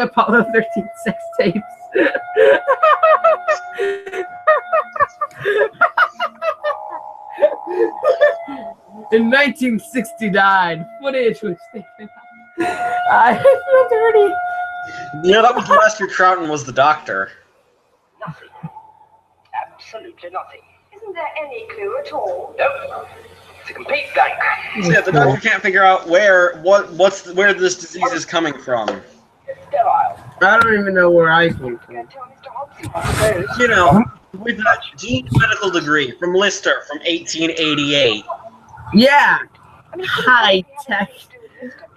Apollo 13 sex tapes. In 1969, footage was taken. I feel dirty. Yeah, that was last year. Troughton was the doctor. Nothing. Absolutely nothing. Isn't there any clue at all? No. It's a complete blank. Yeah, the doctor can't figure out where this disease is coming from. Sterile. I don't even know where I came from. Go tell Mr. Hobson. You know, with a Gene's medical degree from Lister from 1888. Yeah, high tech,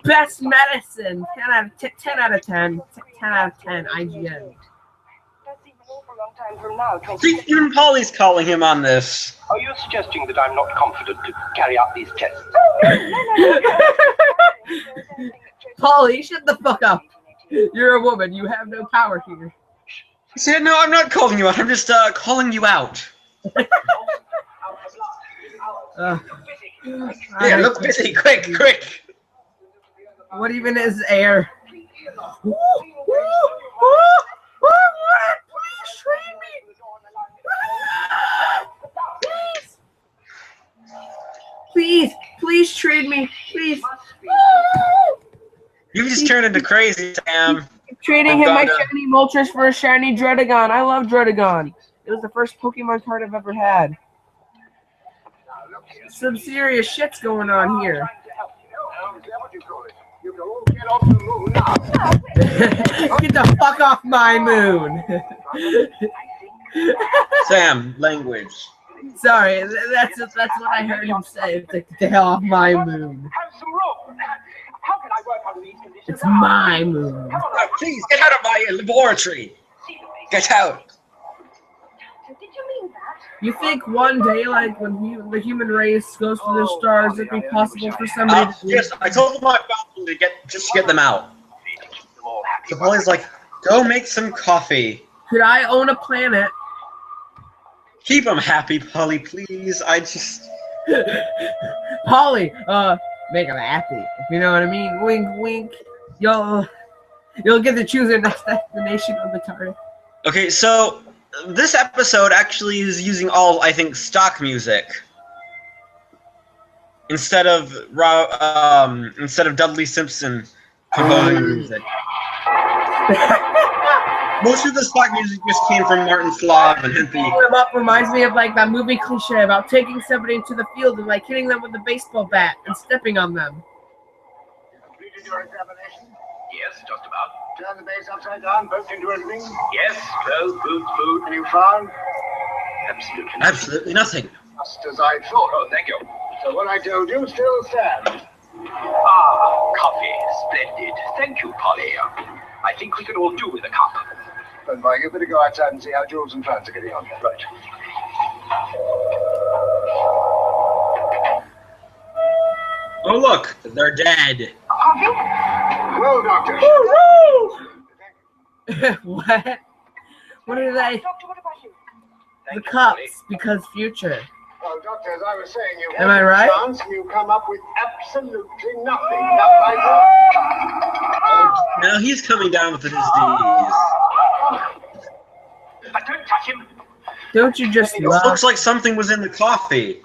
best medicine. 10 out of 10. 10 out of 10. 10 out of 10. IGN. That's even an awful long time from now. See, even Polly's calling him on this. Are you suggesting that I'm not confident to carry out these tests? Polly, shut the fuck up. You're a woman. You have no power here. He said, no, I'm not calling you out. I'm just calling you out. Yeah, look busy. Quick. What even is air? Please trade me. Please. You just turned into crazy, Sam. Trading him my shiny Moltres for a shiny Dredagon. I love Dredagon. It was the first Pokemon card I've ever had. Some serious shit's going on here. Get the fuck off my moon. Sam, language. Sorry, that's what I heard him say. It's like, get the hell off my moon. Have some room. How can I work under these conditions? It's my moon. Oh, please, get out of my laboratory. Get out. Did you mean that? You think one day, like, when the human race goes to the stars, it'd be possible for somebody to... Yes, I told my father to get them out. So Polly's like, go make some coffee. Could I own a planet? Keep them happy, Polly, please. I just... Polly, make them happy. If you know what I mean. Wink, wink. You'll get to choose your next destination on the target. Okay, so this episode actually is using all, I think, stock music instead of Dudley Simpson composing music. Most of the stock music just came from Martin Slav and Hempy. Them up reminds me of like that movie cliche about taking somebody into the field and like hitting them with a baseball bat and stepping on them. Completed your examination? Yes, just about. Turn the base upside down, poked into everything? Yes, clothes, boots, food. And you found? Absolutely nothing. Just as I thought. Oh, thank you. So what I told you still stands. Ah, coffee. Splendid. Thank you, Polly. I think we could all do with a cup. But you better go outside and see how Jules and Franz are getting on. Right. Oh, look, they're dead. Well, Doctor. What? What are they? Doctor, what about you? The cups, because future. Well, Doctor, as I was saying, you Am I right? chance and you come up with absolutely nothing. Now he's coming down with the disease. But don't touch him. Don't you just It love? looks like something was in the coffee.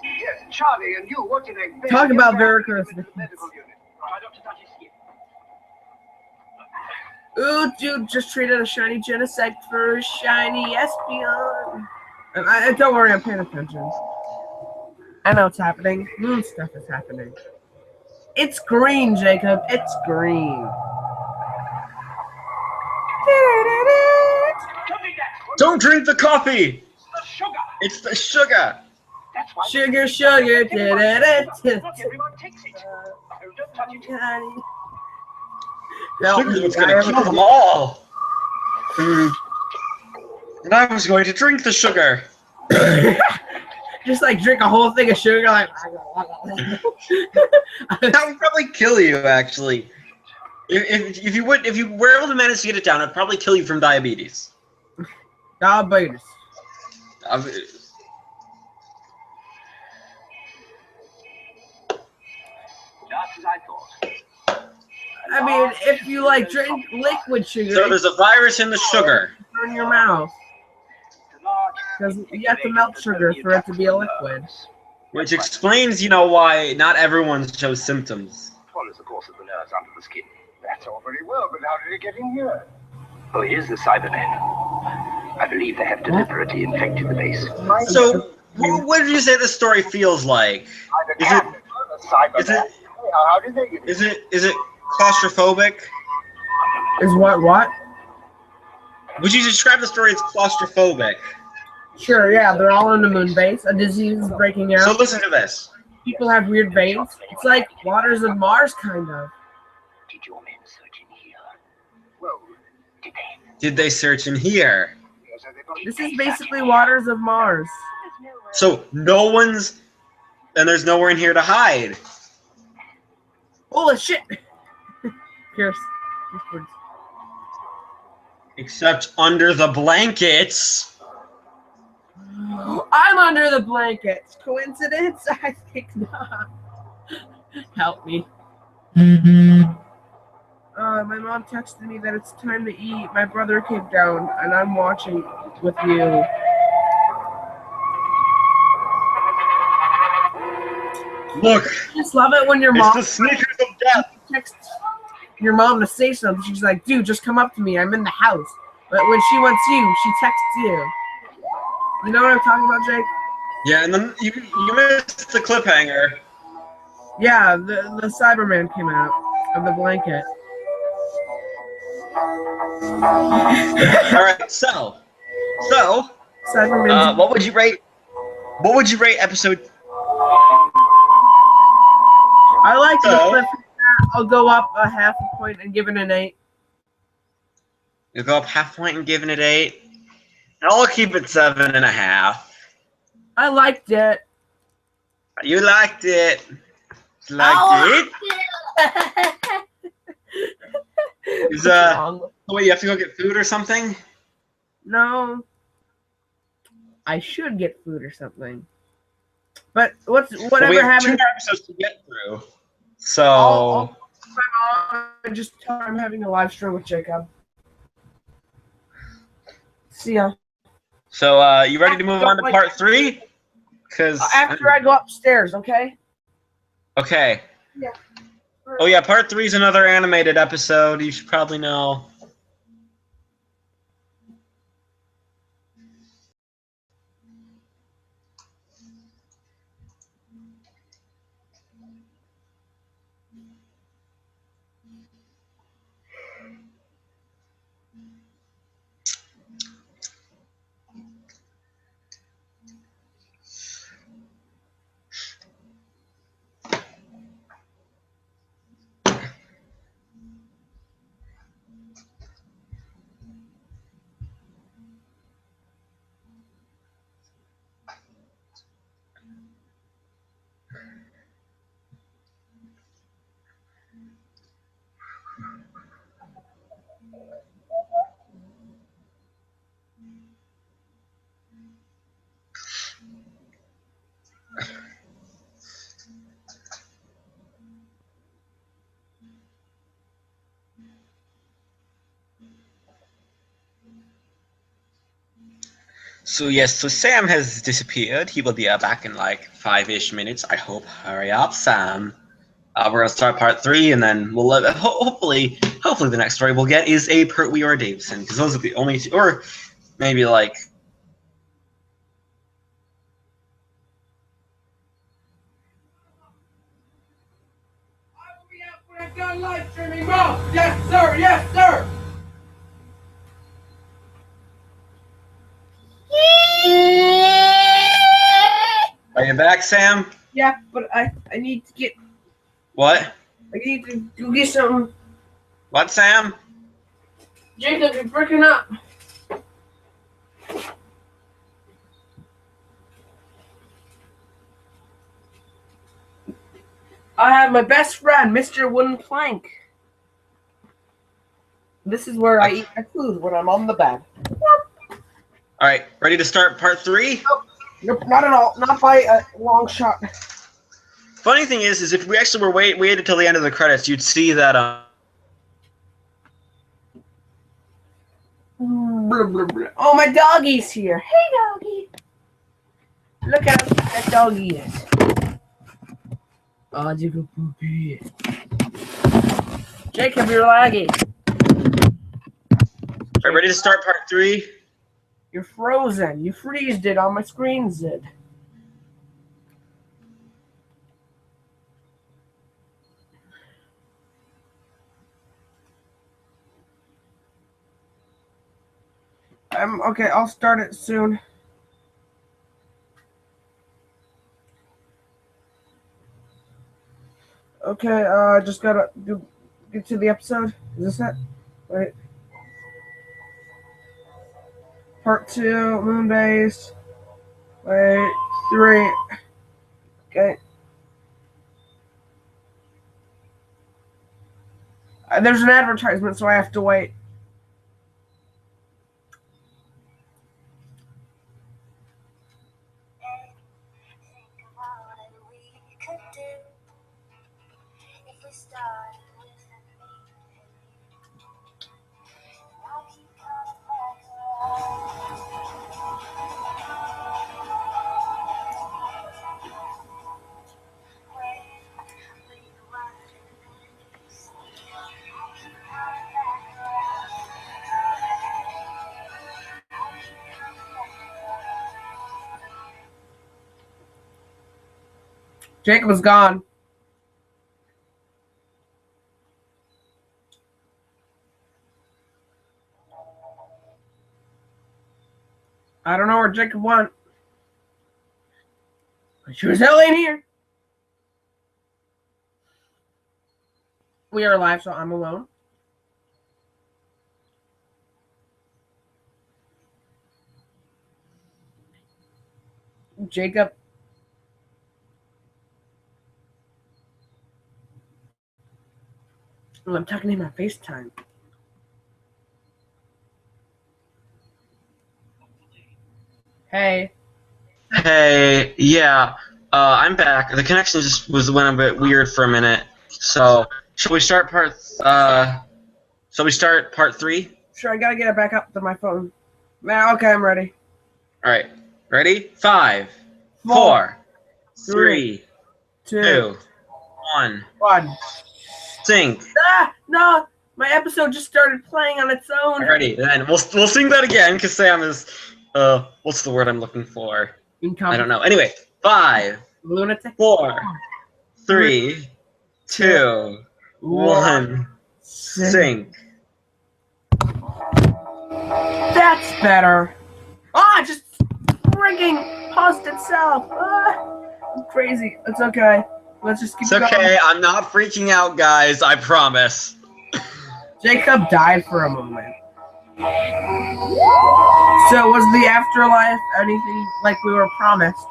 Yes, Charlie, and you, what's your name? Talk about Veracruz. Medical unit. Try not to touch his skin. Ooh, dude, just traded a shiny Genesect for a shiny Espeon. And I don't worry, I'm paying attention. I know what's happening. Moon stuff is happening. It's green, Jacob. It's green. Don't drink the coffee! The sugar. It's the sugar! That's why. Sugar, sugar. Look, everyone takes it. Oh, don't touch it. Sugar's what's gonna kill them all! And I was going to drink the sugar. Just like drink a whole thing of sugar, like. That would probably kill you, actually. If you were able to manage to get it down, it'd probably kill you from diabetes. Diabetes. Just as I thought. I mean, if you like drink liquid sugar, So there's a virus in the sugar. in your mouth. Because you have to melt sugar for it to be a liquid. Which explains, why not everyone shows symptoms. Follows the course of the nerves under the skin. That's all very well, but how did it get in here? Oh, here's the Cybermen. I believe they have deliberately infected the base. So, what did you say this story feels like? Is it How did they get in? is it claustrophobic? Is what? Would you describe the story as claustrophobic? Sure, yeah, they're all in the Moonbase. A disease is breaking out. So listen to this. People have weird veins. It's like waters of Mars, kind of. Did your men search in here? Well, Did they? Did they search in here? yes, they got This is basically waters of Mars. So there's nowhere in here to hide. Holy shit! Pierce. Except under the blankets. I'm under the blankets. Coincidence? I think not. Help me. My mom texted me that it's time to eat. My brother came down, and I'm watching with you. Look, I just love it when your it's mom the sneakers of death. texts your mom to say something. She's like, dude, just come up to me. I'm in the house. But when she wants you, she texts you. You know what I'm talking about, Jake? Yeah, and then you missed the cliffhanger. Yeah, the Cyberman came out of the blanket. All right, so Cyberman. what would you rate? What would you rate episode? I like the So- clip. I'll go up a half a point and give it an 8. You go up half point and give it an 8. I'll keep it 7.5. I liked it. You liked it. Is wait, you have to go get food or something? No. I should get food or something. But whatever we have 2 happened? more episodes to get through. So I'll just tell her I'm having a live stream with Jacob. See ya. So you ready to move on to part 3? Because After I go upstairs, okay? okay. Yeah. Oh yeah, part 3 is another animated episode. You should probably know. So yes, so Sam has disappeared. He will be back in like 5-ish minutes. I hope. Hurry up, Sam. We're gonna start part 3, and then we'll hopefully the next story we'll get is a Pertwee or a Davison, because those are the only 2, or maybe like Shotgun live streaming mode. Yes, sir. Yes, sir. Are you back, Sam? Yeah, but I need to get. What? I need to go get something. What, Sam? Jacob, you're breaking up. I have my best friend, Mr. Wooden Plank. This is where I eat my food when I'm on the bed. All right, ready to start part 3? Nope, not at all. Not by a long shot. Funny thing is if we actually were waited till the end of the credits, you'd see that. Oh, my doggy's here. Hey, doggy. Look how that doggy is. Oh, Jacob poopy. Jacob, you're laggy. All right, ready to start part 3? You're frozen. You freezed it on my screen, Zid. Okay, I'll start it soon. Okay, just gotta get to the episode. Is this it? Wait. Part 2, Moonbase. Wait, 3. Okay. There's an advertisement, so I have to wait. Jacob was gone. I don't know where Jacob went. But sure as hell ain't here. We are live, so I'm alone. Jacob. Well, I'm talking to him on FaceTime. Hey. Hey, yeah, I'm back. The connection just went a bit weird for a minute. So, shall we start part 3? Sure, I gotta get it back up to my phone. Now, okay, I'm ready. All right, ready? 5, 4, 4, 3, 2, 1. 1. Sync. Ah, no, my episode just started playing on its own. Ready? Then we'll sing that again because Sam is what's the word I'm looking for? I don't know. Anyway, 5, Lunatic. 4, 3, 2, 1. Sync. That's better. Ah, just frigging paused itself. Ah, I'm crazy. It's okay. Let's just keep It's okay. going. I'm not freaking out, guys. I promise. Jacob died for a moment. So was the afterlife anything like we were promised?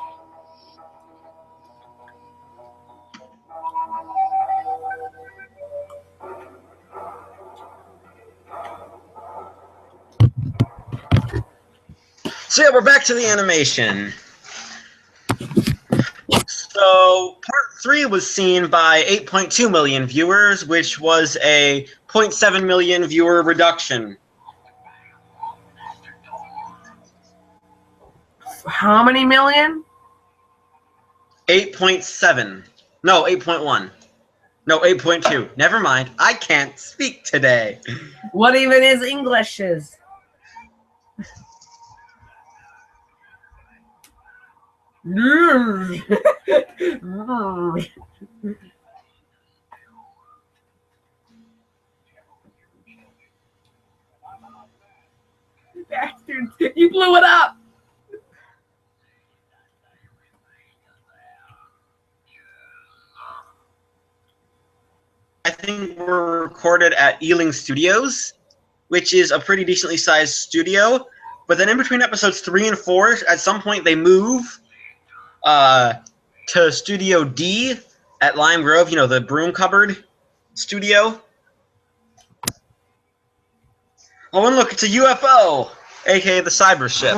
So yeah, we're back to the animation. So part 3 was seen by 8.2 million viewers, which was a 0.7 million viewer reduction. How many million? 8.7. No, 8.1. No, 8.2. Never mind. I can't speak today. What even is Englishes? Bastards! You blew it up! I think we're recorded at Ealing Studios, which is a pretty decently sized studio. But then in between episodes 3 and 4, at some point they move to Studio D at Lime Grove, the broom cupboard studio. Oh, and look, it's a UFO, aka the cyber ship.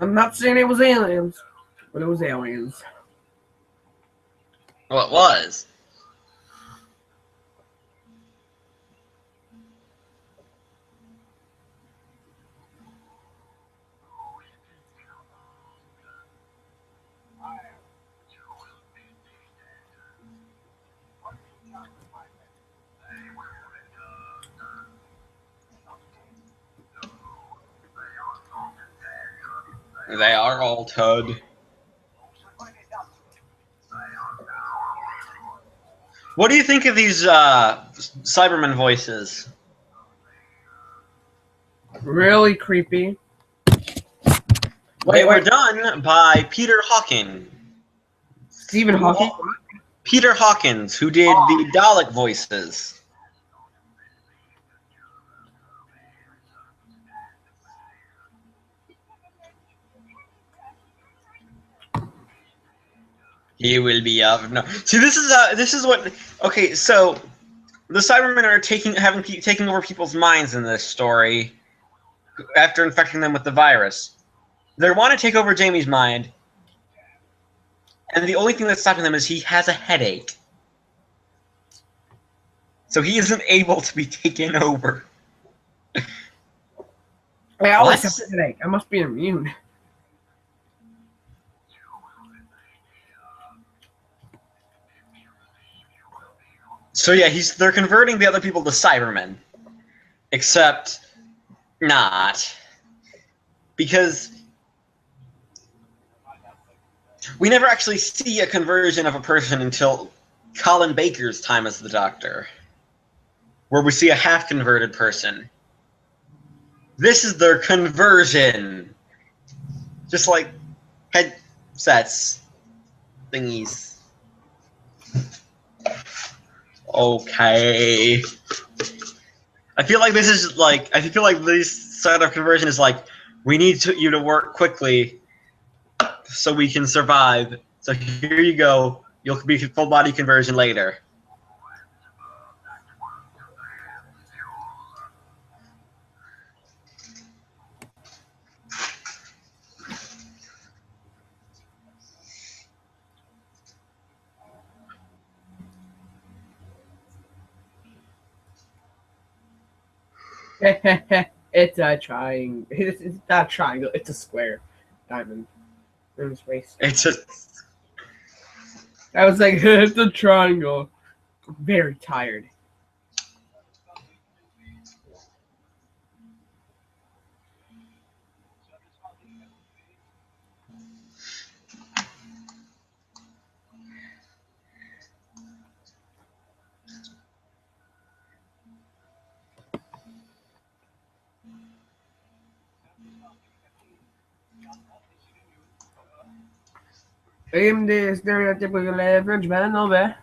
I'm not saying it was aliens, but it was aliens. Well, it was. They are all Toad. What do you think of these Cybermen voices? Really creepy. They were done by Peter Hawking. Stephen Hawking? Peter Hawkins, who did the Dalek voices. He will be out. No, see, this is what. Okay, so the Cybermen are taking over people's minds in this story after infecting them with the virus. They want to take over Jamie's mind, and the only thing that's stopping them is he has a headache, so he isn't able to be taken over. I always have a headache. I must be immune. So yeah, they're converting the other people to Cybermen, except not, because we never actually see a conversion of a person until Colin Baker's time as the Doctor, where we see a half-converted person. This is their conversion, just like headsets thingies. Okay. I feel like this side of conversion is like, we need you to work quickly so we can survive. So here you go. You'll be full body conversion later. It's a triangle. It's not a triangle. It's a square. Diamond. In space. It's just. I was like, it's a triangle. I'm very tired. AMD stereotypical Frenchman, no way.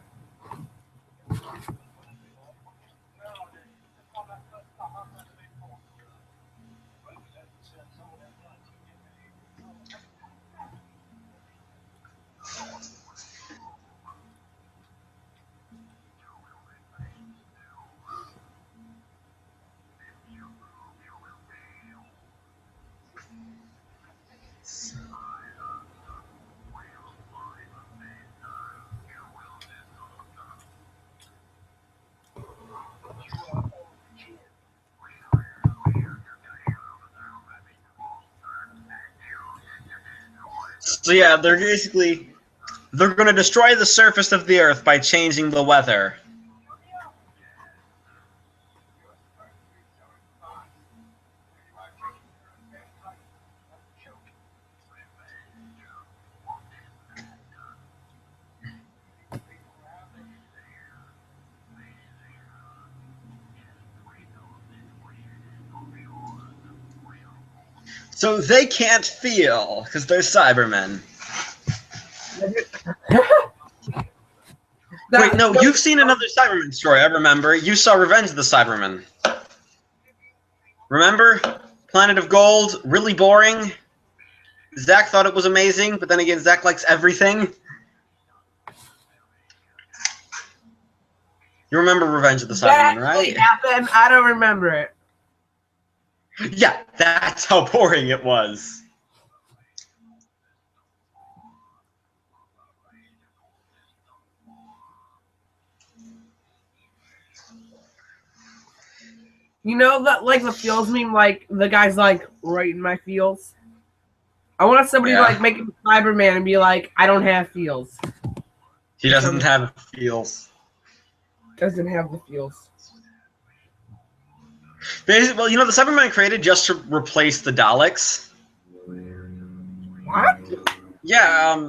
So yeah, they're basically They're going to destroy the surface of the Earth by changing the weather. So they can't feel, because they're Cybermen. Wait, no, you've seen another Cyberman story, I remember. You saw Revenge of the Cybermen. Remember? Planet of Gold, really boring. Zach thought it was amazing, but then again, Zach likes everything. You remember Revenge of the Cybermen, right? Happened. I don't remember it. Yeah, that's how boring it was. You know that, like, the feels meme, like, the guy's like, right in my feels? I want somebody to, like, make a Cyberman and be like, I don't have feels. He doesn't have feels. Doesn't have the feels. Basically, well, you know, the Cybermen created just to replace the Daleks. What? Yeah,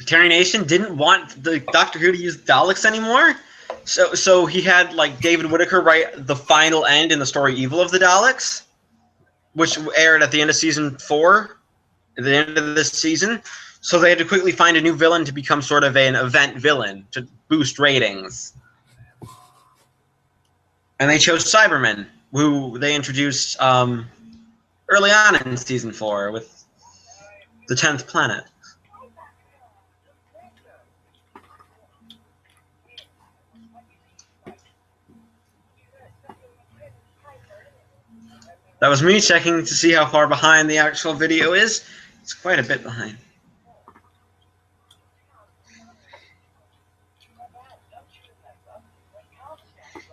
Terry Nation didn't want the Doctor Who to use Daleks anymore. So he had, like, David Whittaker write the final end in the story Evil of the Daleks, which aired at the end of season 4, at the end of this season. So they had to quickly find a new villain to become sort of an event villain to boost ratings. And they chose Cybermen, who they introduced early on in season 4 with the 10th planet. That was me checking to see how far behind the actual video is. It's quite a bit behind.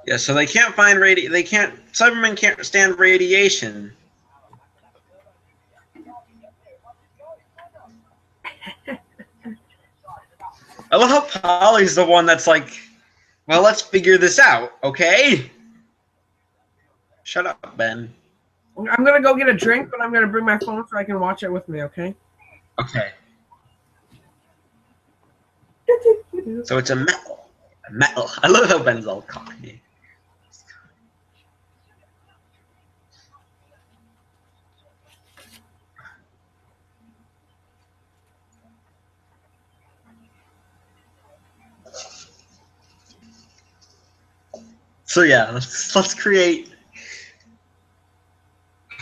Yeah, so they can't find Cybermen can't stand radiation. I love how Polly's the one that's like, well, let's figure this out, okay? Shut up, Ben. I'm gonna go get a drink, but I'm gonna bring my phone so I can watch it with me, okay? Okay. So it's a metal. A metal. I love how Ben's all cocky. So yeah, let's create.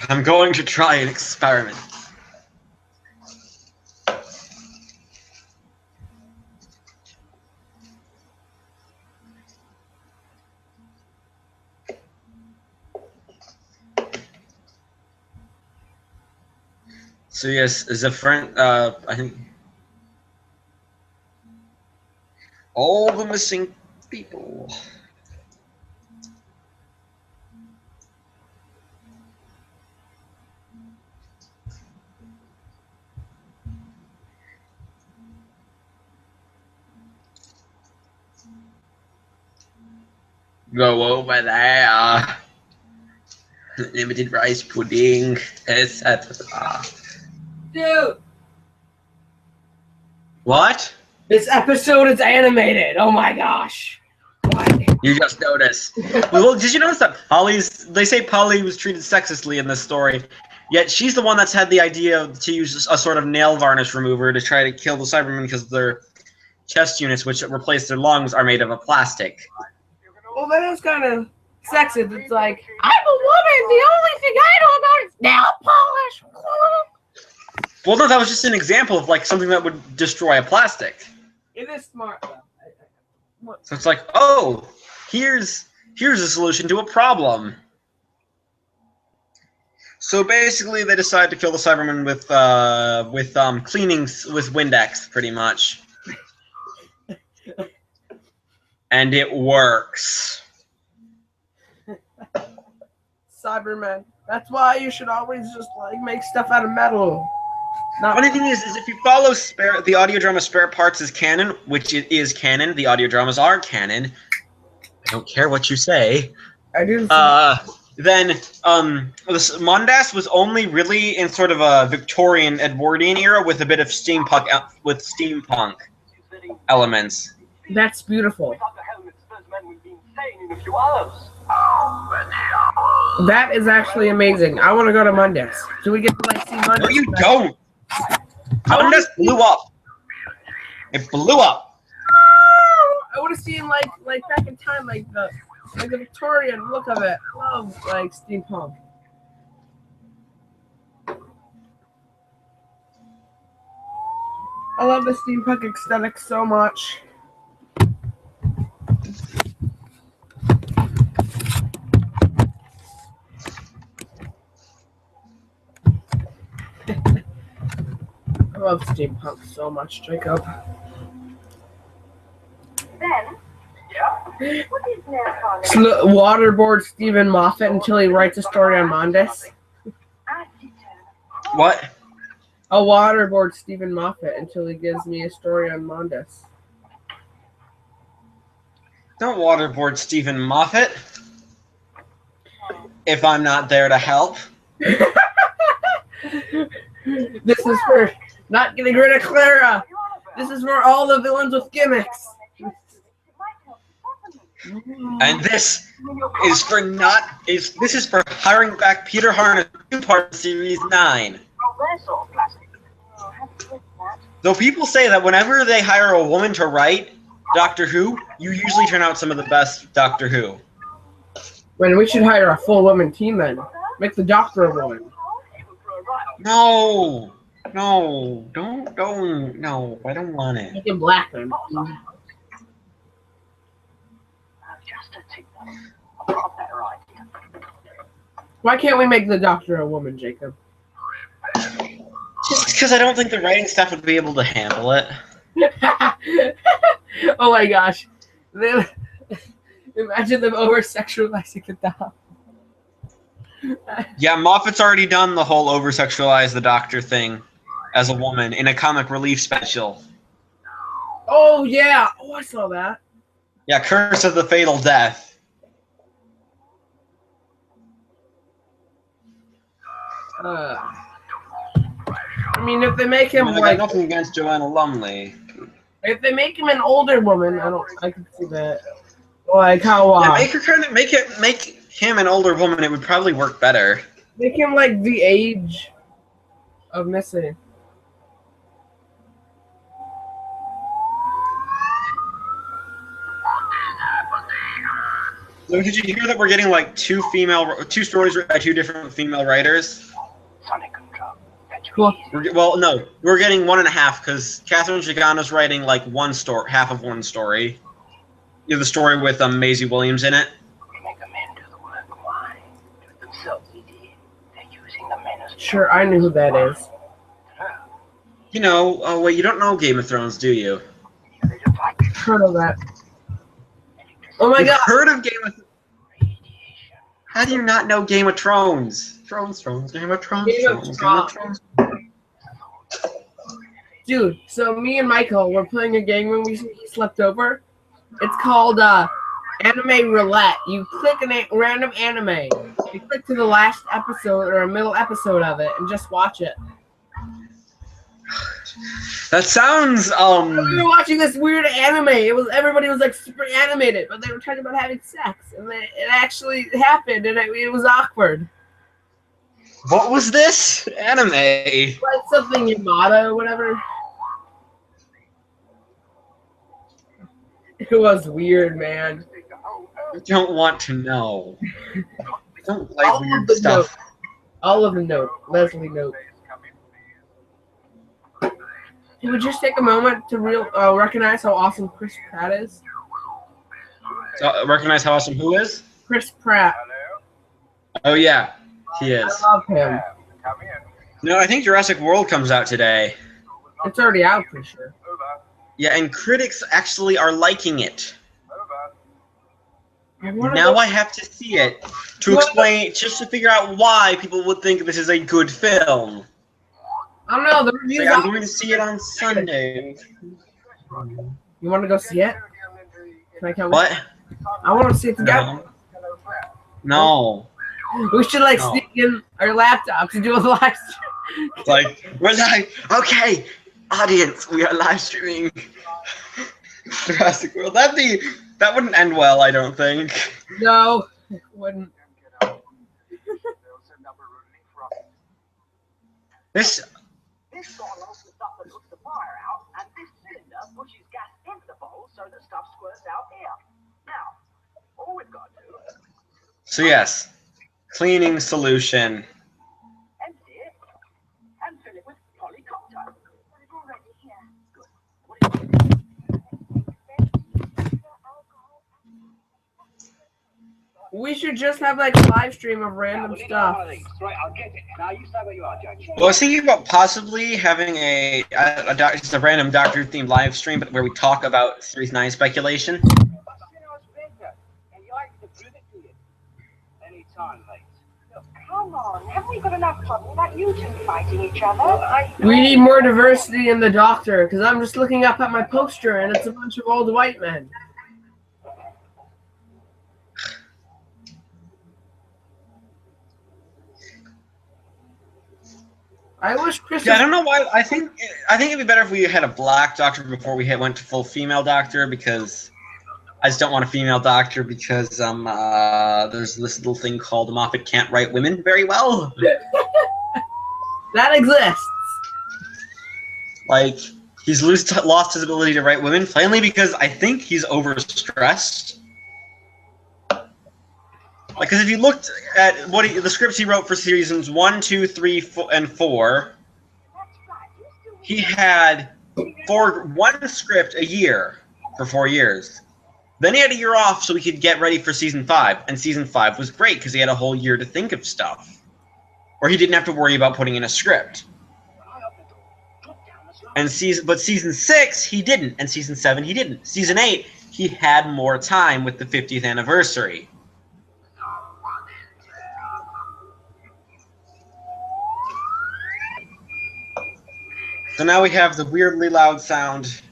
I'm going to try an experiment. So yes, as a friend, I think all the missing people. Go over there. Limited rice pudding, etc. Dude! What? This episode is animated! Oh my gosh! What? You just noticed. Well, did you notice that they say Polly was treated sexistly in this story, yet she's the one that's had the idea to use a sort of nail varnish remover to try to kill the Cybermen because their chest units, which replace their lungs, are made of a plastic. Well, that is kind of sexist. It's like, I'm a woman! The only thing I know about is nail polish! Well, no, that was just an example of, like, something that would destroy a plastic. It is smart, though. So it's like, oh, here's a solution to a problem. So basically, they decide to kill the Cybermen with cleaning with Windex, pretty much, and it works. Cybermen. That's why you should always just, like, make stuff out of metal. Funny thing is if you follow the audio drama Spare Parts is canon, which it is canon, the audio dramas are canon. I don't care what you say. I do. Then this Mondas was only really in sort of a Victorian Edwardian era with a bit of steampunk elements. That's beautiful. That is actually amazing. I want to go to Mondas. Do we get to like see Mondas? No, you don't. Mondas blew up. It blew up. I would have seen like back in time, like the Victorian look of it. I love like steampunk. I love the steampunk aesthetic so much. I love steampunk so much, Jacob. Then, what is now Waterboard Stephen Moffat until he writes a story on Mondas. What? A waterboard Stephen Moffat until he gives me a story on Mondas. Don't waterboard Stephen Moffat. If I'm not there to help. This is for not getting rid of Clara. This is for all the villains with gimmicks. And this is for this is for hiring back Peter Harness 2-part Series 9. Though people say that whenever they hire a woman to write Doctor Who, you usually turn out some of the best Doctor Who. When we should hire a full woman team then. Make the Doctor a woman. No, don't, no, I don't want it. Make him black then. Why can't we make the Doctor a woman, Jacob? Just because I don't think the writing staff would be able to handle it. Oh my gosh. Imagine them over-sexualizing the Doctor. Yeah, Moffat's already done the whole over-sexualize the Doctor thing as a woman in a comic relief special. Oh, yeah. Oh, I saw that. Yeah, Curse of the Fatal Death. I mean, if they make him I like got nothing against Joanna Lumley. If they make him an older woman, I can see that. Like how Yeah, make him an older woman, it would probably work better. make him like the age of Missy. So did you hear that we're getting like two stories written by two different female writers? Cool. No, we're getting 1.5 because Catherine Shigano's writing like half of one story. You have the story with Maisie Williams in it. Sure, I knew who that is. You know, oh wait, you don't know Game of Thrones, do you? Heard of that. Oh my god! Heard of Game of Thrones? How do you not know Game of Thrones? Game of Thrones, Game of Thrones. Dude, so me and Michael were playing a game when he slept over. It's called Anime Roulette. You click a random anime. You click to the last episode or a middle episode of it and just watch it. That sounds We were watching this weird anime. Everybody was like super animated, but they were talking about having sex, and it actually happened, and it was awkward. What was this anime? Like something Yamada or whatever. It was weird, man. I don't want to know. I don't like weird stuff. All of the note. Leslie note. It would just take a moment to recognize how awesome Chris Pratt is. Recognize how awesome who is? Chris Pratt. Oh yeah, he is. I love him. No, I think Jurassic World comes out today. It's already out for sure. Yeah, and critics actually are liking it. Now I have to see it to explain, just to figure out why people would think this is a good film. I don't know. The So reviews. yeah, I'm going to see it on Sunday. You want to go see it? Can I come? What? I want to see it together. No. We should like No. sneak in our laptops and do a live stream. Like, we're live. Okay, audience, we are live streaming Jurassic World. That wouldn't end well, I don't think. No, it wouldn't. This This bottle is the stuff that puts the fire out, and this cylinder pushes gas into the bowl so that stuff squirts out here. Now, all we've got to do is So yes, cleaning solution. empty it and fill it with polycopter. It's already here. Good. What do you want? We should just have like a live stream of random stuff. Right, I'll get it. Now you say where you are, Judge. Well, I was thinking about possibly having just a random Doctor themed live stream, but where we talk about Series 9 speculation. Anytime, mate. Look, come on. Haven't we got enough trouble without you two fighting each other? We need more diversity in the Doctor, because I'm just looking up at my poster and it's a bunch of old white men. I wish Christopher. Yeah, I don't know why. I think it'd be better if we had a black Doctor before we went to full female Doctor, because I just don't want a female Doctor because there's this little thing called Moffat can't write women very well. That exists. Like, he's lost his ability to write women, plainly because I think he's overstressed. Like, because if you looked at the scripts he wrote for seasons 1, 2, 3, 4, and 4, he had one script a year for 4 years. Then he had a year off so he could get ready for season 5, and season 5 was great because he had a whole year to think of stuff, or he didn't have to worry about putting in a script. And season 6 he didn't, and season 7 he didn't. Season 8 he had more time with the 50th anniversary. So now we have the weirdly loud sound.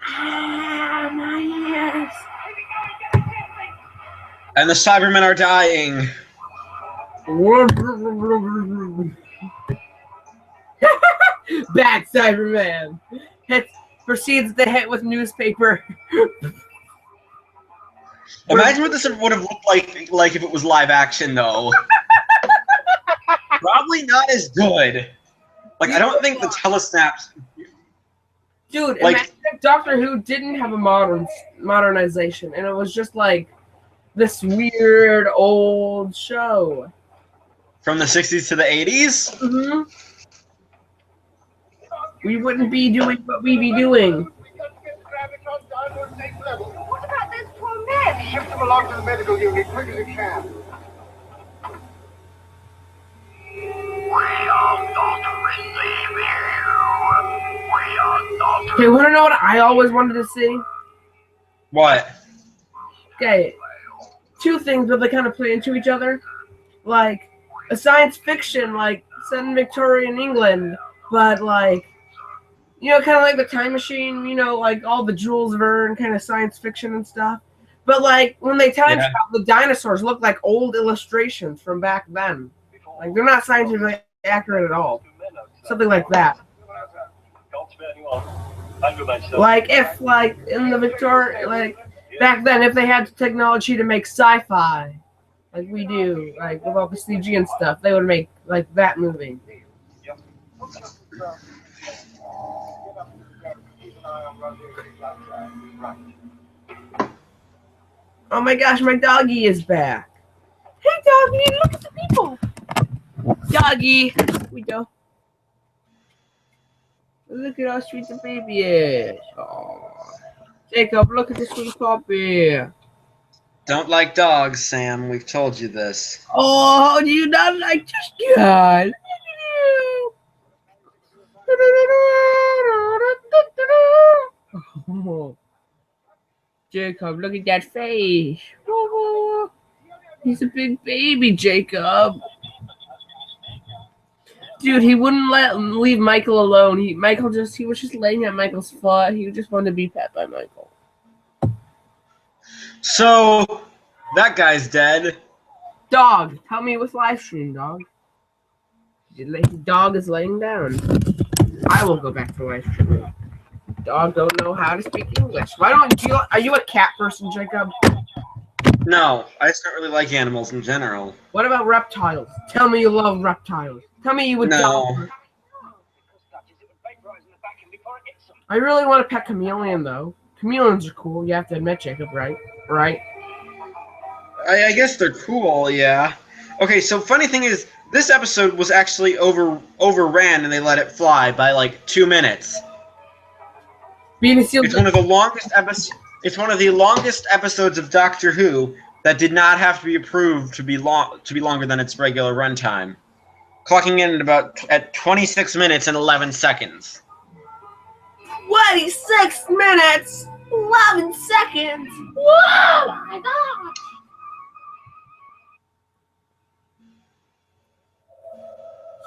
My ears. And the Cybermen are dying. Bad Cyberman. Proceeds to hit with newspaper. Imagine what this would have looked like if it was live action, though. Probably not as good. Like, I don't think the telesnaps... Dude, like, imagine if Doctor Who didn't have a modernization, and it was just like this weird old show. From the 60s to the 80s? Mm-hmm. We wouldn't be doing what we be doing. What about those poor men? Shift them along to the medical unit quick as you can. Okay, want to know what I always wanted to see? What? Okay, two things, but they kind of play into each other. Like a science fiction, like set in Victorian England, but like, you know, kind of like the Time Machine, you know, like all the Jules Verne kind of science fiction and stuff. But like when they time travel, the dinosaurs look like old illustrations from back then. Like they're not scientifically accurate at all. Something like that. Like if like in the Victorian, like back then, if they had the technology to make sci-fi, like we do, like with all the CG and stuff, they would make like that movie. Oh my gosh, my doggy is back. Hey doggy, look at the people. Doggy, we go. Look at how sweet the baby is. Oh. Jacob, look at this little puppy. Don't like dogs, Sam. We've told you this. Oh, do you not like this guy? Oh. Jacob, look at that face. Oh, he's a big baby, Jacob. Dude, he wouldn't leave Michael alone. He was just laying at Michael's foot. He just wanted to be pet by Michael. So that guy's dead. Dog, tell me what's live stream, dog. Dog is laying down. I will go back to live stream. Dog don't know how to speak English. Why don't you? Are you a cat person, Jacob? No, I just don't really like animals in general. What about reptiles? Tell me you love reptiles. Tell me you would. No. I really want to pet chameleon though. Chameleons are cool. You have to admit, Jacob, right? Right. I guess they're cool, yeah. Okay, so funny thing is, this episode was actually overran and they let it fly by like 2 minutes. It's one of the longest episodes of Doctor Who that did not have to be approved to be longer than its regular runtime, clocking in at 26 minutes and 11 seconds. 26 minutes, 11 seconds. Whoa, my God.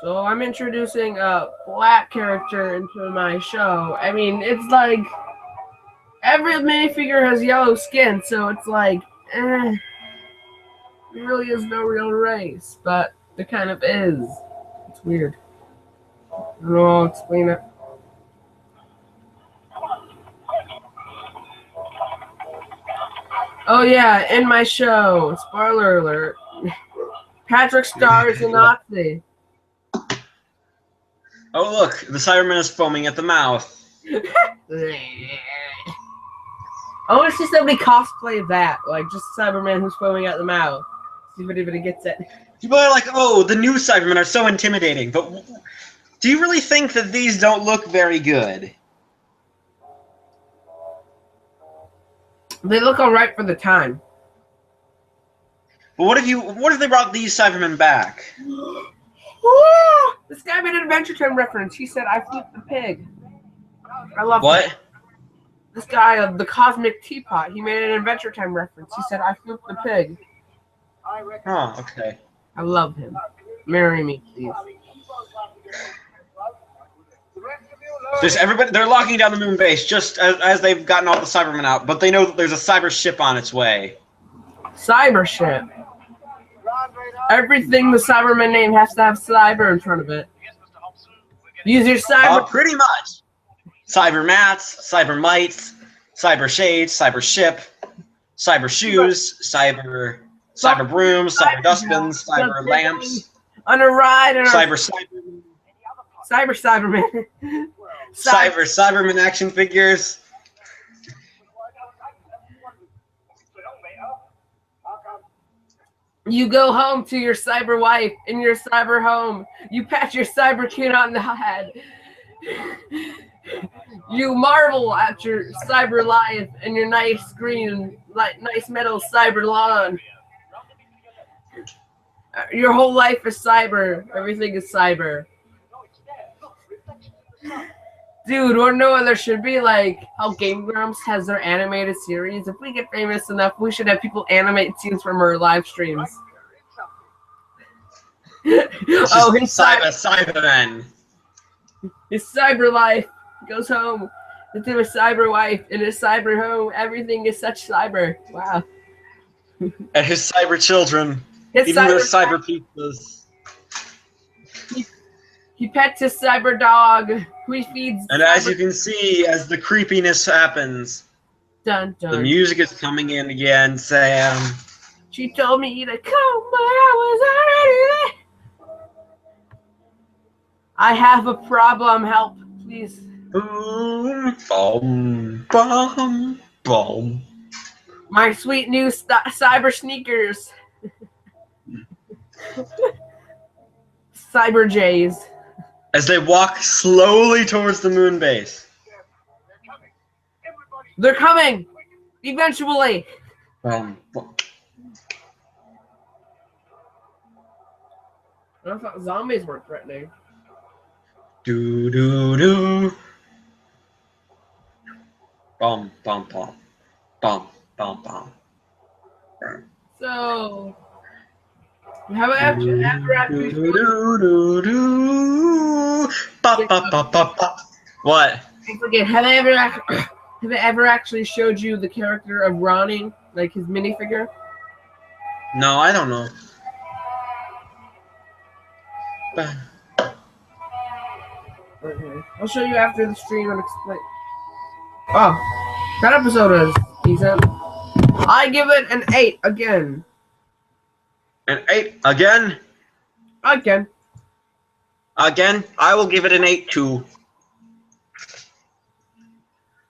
So I'm introducing a black character into my show. I mean, it's like every minifigure has yellow skin, so it's like, there really is no real race, but there kind of is. It's weird. I don't know how to explain it. Oh yeah, in my show, spoiler alert, Patrick Star is a Nazi. Oh look, the Cyberman is foaming at the mouth. I want to see somebody cosplay that, like just Cyberman who's foaming at the mouth. See if anybody gets it. People are like, oh, the new Cybermen are so intimidating, but do you really think that these don't look very good? They look alright for the time. But what if they brought these Cybermen back? This guy made an Adventure Time reference. He said, I flipped the pig. I love what? That. This guy of the Cosmic Teapot, he made an Adventure Time reference. He said, I flipped the pig. Oh, okay. I love him. Marry me, please. They're locking down the Moonbase just as they've gotten all the Cybermen out, but they know that there's a cyber ship on its way. Cyber ship. Everything the Cyberman name has to have cyber in front of it. Use your cyber. Pretty much. Cyber mats, cyber mites, cyber shades, cyber ship, cyber shoes, cyber brooms, cyber dustbins, cyber lamps. On a ride. Cyberman. Cyberman action figures. You go home to your cyber wife in your cyber home. You pat your cyber kid on the head. You marvel at your cyber life and your nice green, nice metal cyber lawn. Your whole life is cyber. Everything is cyber. Dude, or no other should be like how Game Grumps has their animated series. If we get famous enough, we should have people animate scenes from our live streams. Oh, his Cyberman. His cyber life goes home to his cyber wife in his cyber home. Everything is such cyber. Wow. And his cyber children. Even their cyber pizzas. He pets his cyber dog, who he feeds. And as you can see, as the creepiness happens, dun, dun. The music is coming in again, Sam. She told me to come, but I was already there. I have a problem. Help, please. Boom, boom, boom, boom. My sweet new cyber sneakers. Cyber Jays. As they walk slowly towards the Moonbase. They're coming! Eventually! Boom. I thought zombies weren't threatening. Do do do. Bum bum bum. Bum bum bum. So Have I ever actually What? I forget, have I ever actually showed you the character of Ronnie, like his minifigure? No, I don't know. Okay. I'll show you after the stream and explain. Oh, that episode is decent. I give it an 8 again. An 8 again? Again. Again? I will give it an 8 too.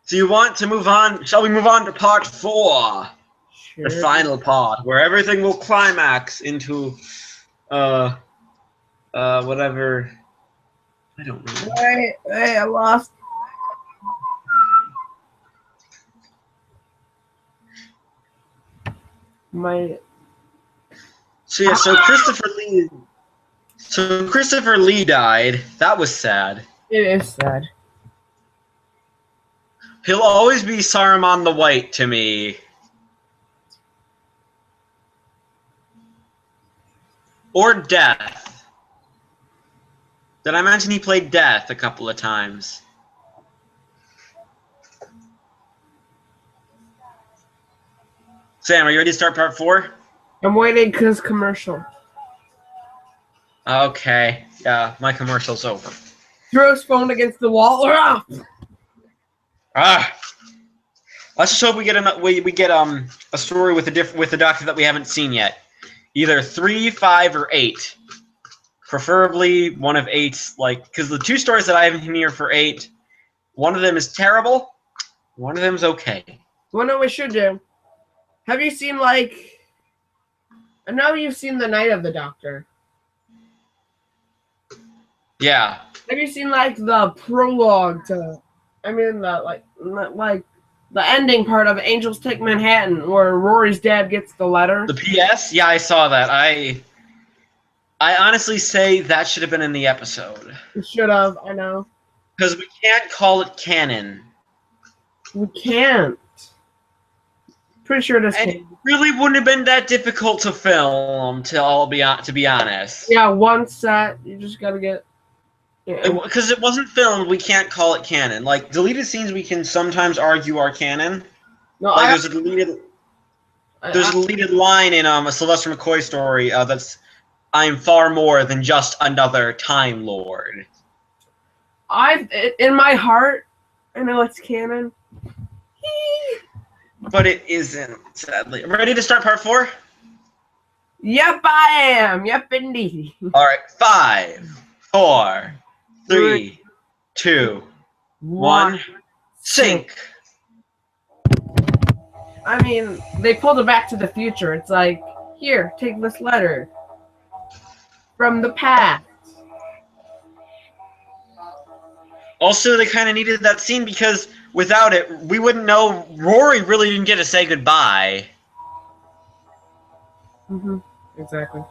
So you want to move on? Shall we move on to part 4? Sure. The final part, where everything will climax into, whatever. I don't know. Wait, I lost. My. So yeah, so Christopher Lee died. That was sad. It is sad. He'll always be Saruman the White to me. Or Death. Did I mention he played Death a couple of times? Sam, are you ready to start part 4? I'm waiting because commercial. Okay. Yeah, my commercial's over. Throw his phone against the wall. Ah. Let's just hope we get a story with a doctor that we haven't seen yet. Either 3, 5, or 8. Preferably one of 8's, like, because the 2 stories that I have in here for 8, one of them is terrible, one of them is okay. What we should do? Have you seen, like, I know you've seen The Night of the Doctor. Yeah. Have you seen, like, the prologue to, I mean, the ending part of Angels Take Manhattan, where Rory's dad gets the letter? The PS? Yeah, I saw that. I honestly say that should have been in the episode. It should have, I know. Because we can't call it canon. We can't. Pretty sure it is And canon. it really wouldn't have been that difficult to film, to be honest. Yeah, one set, you just gotta get... Because it wasn't filmed, we can't call it canon. Like, deleted scenes we can sometimes argue are canon. No, Like, there's a deleted line in a Sylvester McCoy story that's, "I'm far more than just another Time Lord." In my heart, I know it's canon. But it isn't, sadly. Ready to start part 4? Yep, I am. Yep, indeed. Alright, 5, 4, 3, 2, 1, sync. I mean, they pulled it back to the future. It's like, here, take this letter from the past. Also, they kind of needed that scene because without it, we wouldn't know. Rory really didn't get to say goodbye. Mm-hmm. Exactly.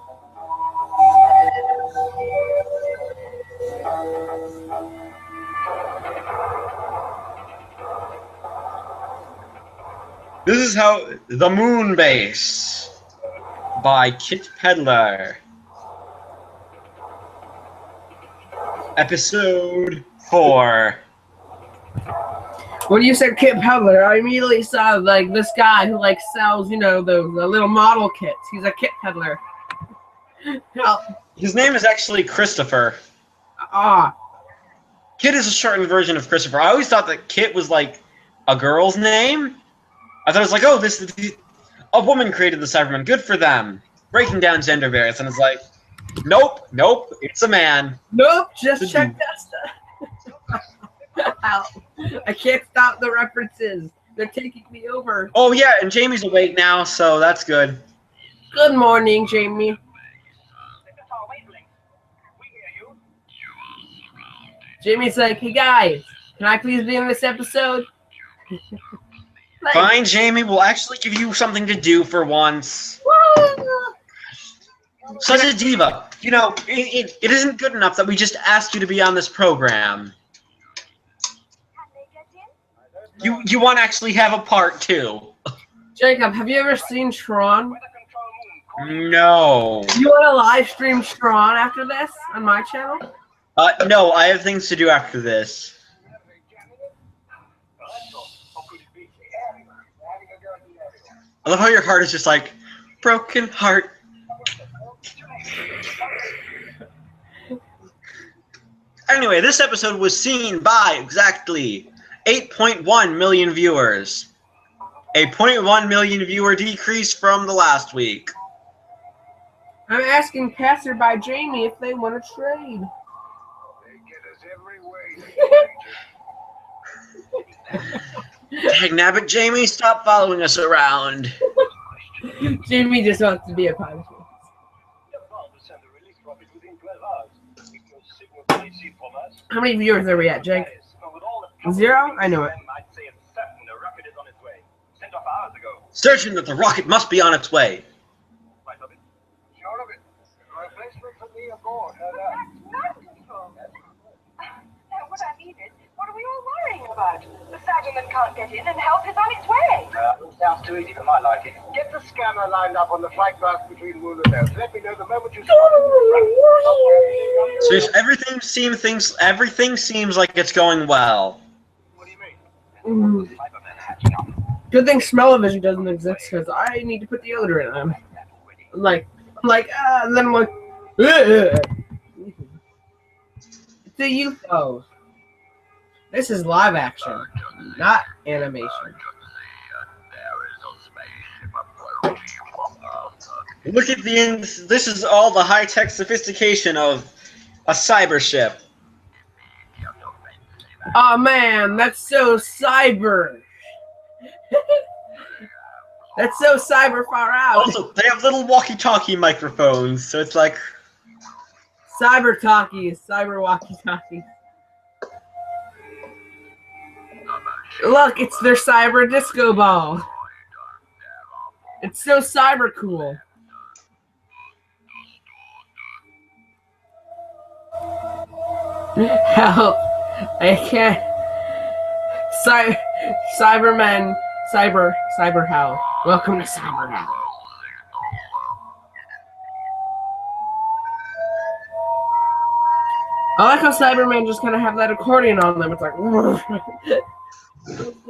This is how the Moonbase by Kit Pedler. Episode 4. When you said Kit Peddler, I immediately saw like this guy who like sells, you know, the little model kits. He's a kit peddler. His name is actually Christopher. Kit is a shortened version of Christopher. I always thought that Kit was like a girl's name. I thought it was like, oh, a woman created the Cyberman. Good for them. Breaking down gender barriers. And it's like, nope, it's a man. Nope, just check that stuff. I can't stop the references. They're taking me over. Oh, yeah, and Jamie's awake now, so that's good. Good morning, Jamie. Jamie's like, hey, guys, can I please be in this episode? Like, fine, Jamie, we'll actually give you something to do for once. Woo! Such a diva. You know, it isn't good enough that we just asked you to be on this program. You want to actually have a part, too. Jacob, have you ever seen Tron? No. You want to live stream Strawn after this on my channel? No, I have things to do after this. I love how your heart is just like, broken heart. Anyway, this episode was seen by exactly 8.1 million viewers. A 0.1 million viewer decrease from the last week. I'm asking Passerby Jamie if they want to trade. They get us every way. Dang nabbit, Jamie, stop following us around. Jamie just wants to be a pilot. How many viewers are we at, Jake? 0? I know it. Certain that the rocket must be on its way. Sure of it. Replacement for me aboard. What I mean is, what are we all worrying about? The Cyberman can't get in and help is on its way. Sounds too easy for my liking. Get the scanner lined up on the flight path between Moon and Earth. Let me know the moment you So everything seems like it's going well. What do you mean? Good thing smell-o-vision doesn't exist because I need to put deodorant on. I'm like, and then I'm like, ugh. It's a UFO. This is live action, not animation. Look at this is all the high-tech sophistication of a cyber ship. Oh man, that's so cyber. That's so cyber far out. Also, they have little walkie-talkie microphones, so it's like Cyber talkies, cyber walkie-talkies. Look, it's their cyber disco ball. It's so cyber cool. Help! I can't. Cybermen. Cyber hell. Welcome to Cyber Hell. I like how Cybermen just kind of have that accordion on them. It's like,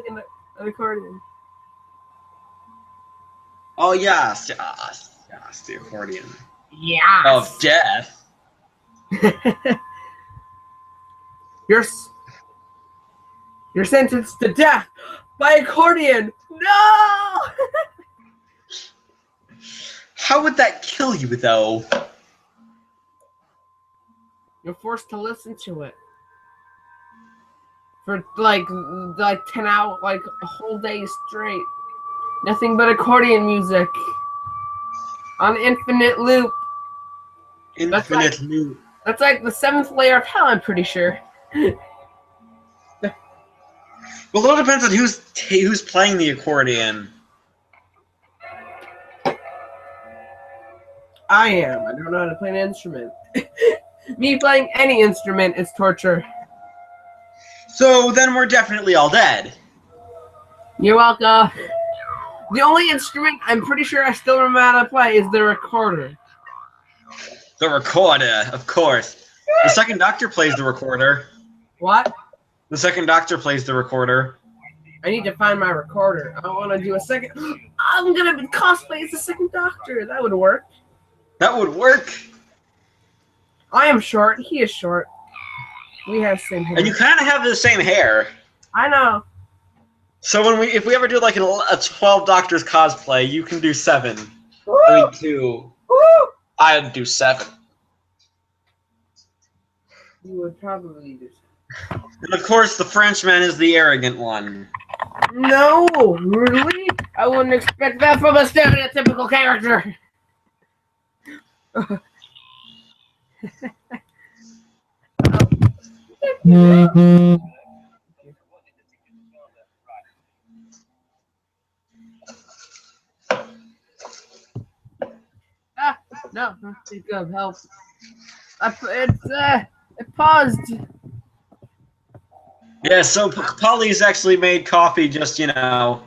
an accordion. oh yes, the accordion Yeah. of death. You're sentenced to death by accordion. No. How would that kill you, though? You're forced to listen to it for like 10 hours, like a whole day straight. Nothing but accordion music on infinite loop. Infinite loop. That's like the 7th layer of hell, I'm pretty sure. Well, it all depends on who's playing the accordion. I am. I don't know how to play an instrument. Me playing any instrument is torture. So then we're definitely all dead. You're welcome. The only instrument I'm pretty sure I still remember how to play is the recorder. The recorder, of course. The second Doctor plays the recorder. What? The second Doctor plays the recorder. I need to find my recorder. I want to do a second. I'm gonna cosplay as the second Doctor. That would work. That would work. I am short. He is short. We have same hair. And you kind of have the same hair. I know. So if we ever do like a 12 Doctors cosplay, you can do 7. Woo! I mean 2. Woo! I'd do 7. You would probably do. And of course, the Frenchman is the arrogant one. No, really? I wouldn't expect that from a stereotypical character. No, speak of help. It paused. Yeah, so Polly's actually made coffee just, so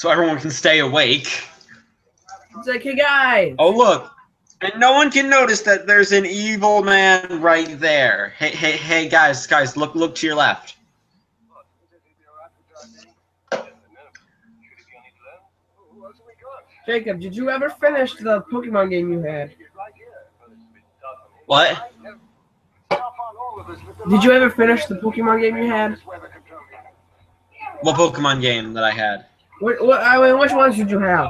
everyone can stay awake. It's like, hey guys. Oh look, and no one can notice that there's an evil man right there. Hey, guys, look to your left. Jacob, did you ever finish the Pokemon game you had? What? Did you ever finish the Pokemon game you had? What Pokemon game that I had? I mean, which ones did you have?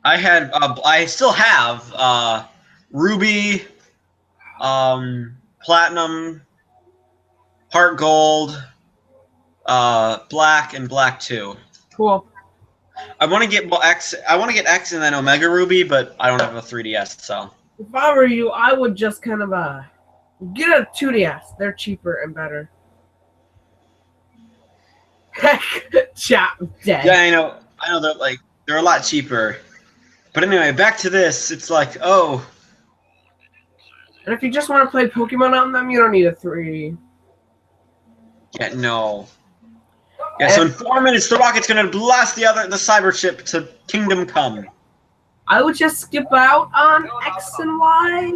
I had, I still have, Ruby, Platinum, Heart Gold, Black, and Black 2. Cool. I want to get X. I want to get X and then Omega Ruby, but I don't have a 3DS, so. If I were you, I would just kind of get a 2DS. They're cheaper and better. Heck, chat dead. Yeah, I know that they're a lot cheaper. But anyway, back to this. It's like, oh. And if you just want to play Pokemon on them, you don't need a 3. Yeah, no. Yeah, so in 4 minutes, the rocket's gonna blast the cyber ship to Kingdom Come. I would just skip out on X and Y.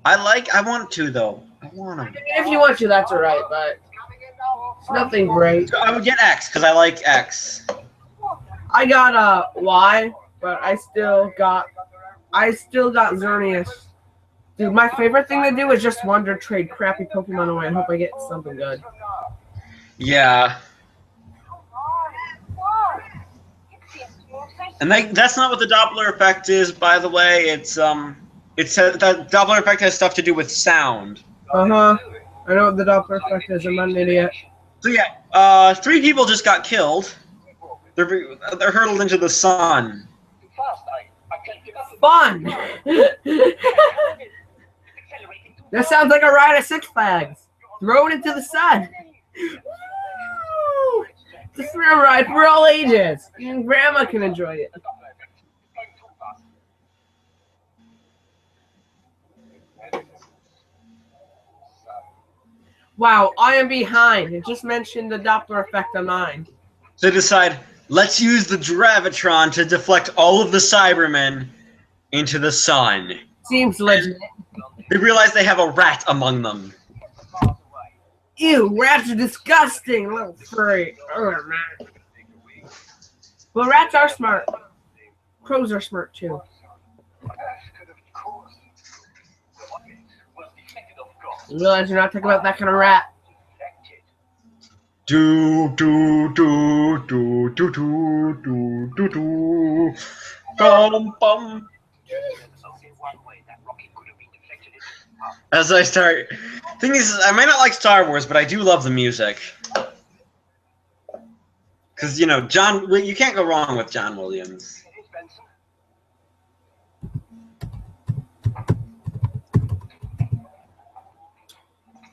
I want to though. I want to. If you want to, that's alright, but it's nothing great. So I would get X because I like X. I got Y, but I still got Xerneas. Dude, my favorite thing to do is just wander trade crappy Pokemon away and hope I get something good. Yeah. And that's not what the Doppler effect is, by the way. It's that Doppler effect has stuff to do with sound. I know what the Doppler effect is. I'm not an idiot. So yeah, 3 people just got killed. They're hurtled into the sun. Fun. That sounds like a ride at Six Flags. Throw it into the sun. Woo! It's a thrill ride for all ages. Even Grandma can enjoy it. Wow, I am behind. It just mentioned the Doppler effect on mine. They decide, let's use the Gravitron to deflect all of the Cybermen into the sun. Seems legit. They realize they have a rat among them. Ew, rats are disgusting, little furry. Well, rats are smart. Crows are smart too. You realize you're not talking about that kind of rat. Do do do do do do do do do. Bum bum. As I start, thing is, I might not like Star Wars, but I do love the music. Cause you know, you can't go wrong with John Williams.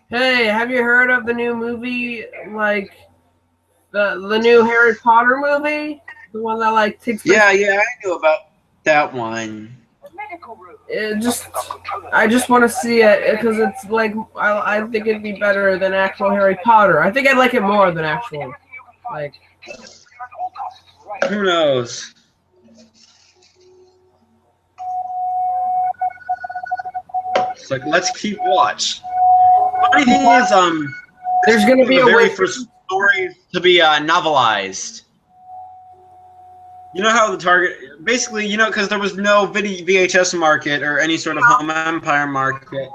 Hey, have you heard of the new movie, like the new Harry Potter movie? The one that like takes place. Yeah, I knew about that one. I just want to see it because it's like I think it'd be better than actual Harry Potter. I think I'd like it more than actual. Like, who knows? It's like, let's keep watch. Funny thing is, there's gonna be the a very way first story to be novelized. You know how the Target, basically, you know, because there was no VHS market or any sort of home empire market,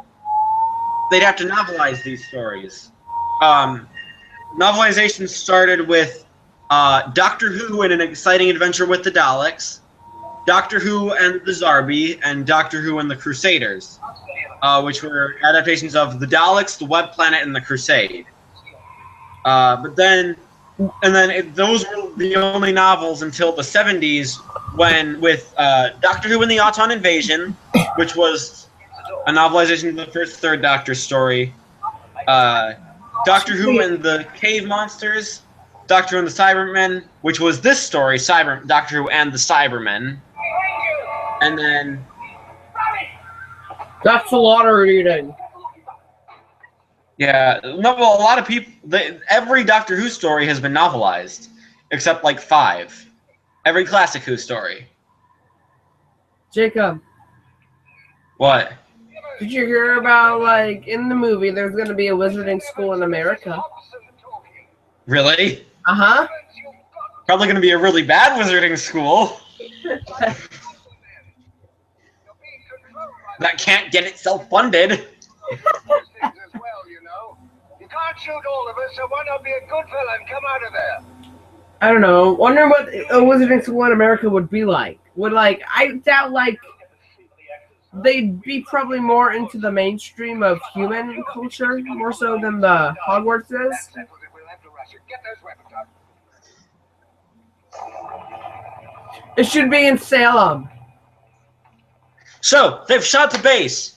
they'd have to novelize these stories. Novelization started with Doctor Who and an exciting adventure with the Daleks, Doctor Who and the Zarbi, and Doctor Who and the Crusaders, which were adaptations of the Daleks, the Web Planet, and the Crusade. Those were the only novels until the 70s, when with Doctor Who and the Auton Invasion, which was a novelization of the first Third Doctor story, Doctor Who and the Cave Monsters, Doctor Who and the Cybermen, which was this story, Doctor Who and the Cybermen, and then... That's a lot of reading. Yeah, no, well, a lot of people... every Doctor Who story has been novelized, except like 5. Every classic Who story. Jacob, What? did you hear about, like, in the movie, there's going to be a wizarding school in America? Really? Uh-huh. Probably going to be a really bad wizarding school that can't get itself funded. You can't shoot all of us, so why not be a good fella and come out of there? I don't know. Wonder what a wizarding school in America would be like. I doubt, like, they'd be probably more into the mainstream of human culture, more so than the Hogwarts is. It should be in Salem. So, they've shot the base.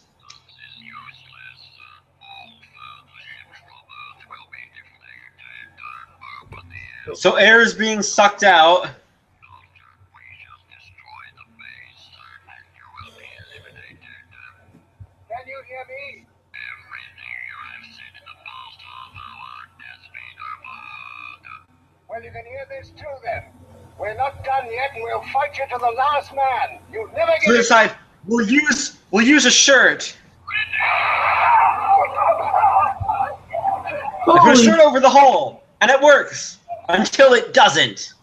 So air is being sucked out. Can you hear me? Well, you can hear this too, then. We're not done yet, and we'll fight you to the last man. You'll never get Clear side. We'll use a shirt. I put a shirt over the hole, and it works until it doesn't.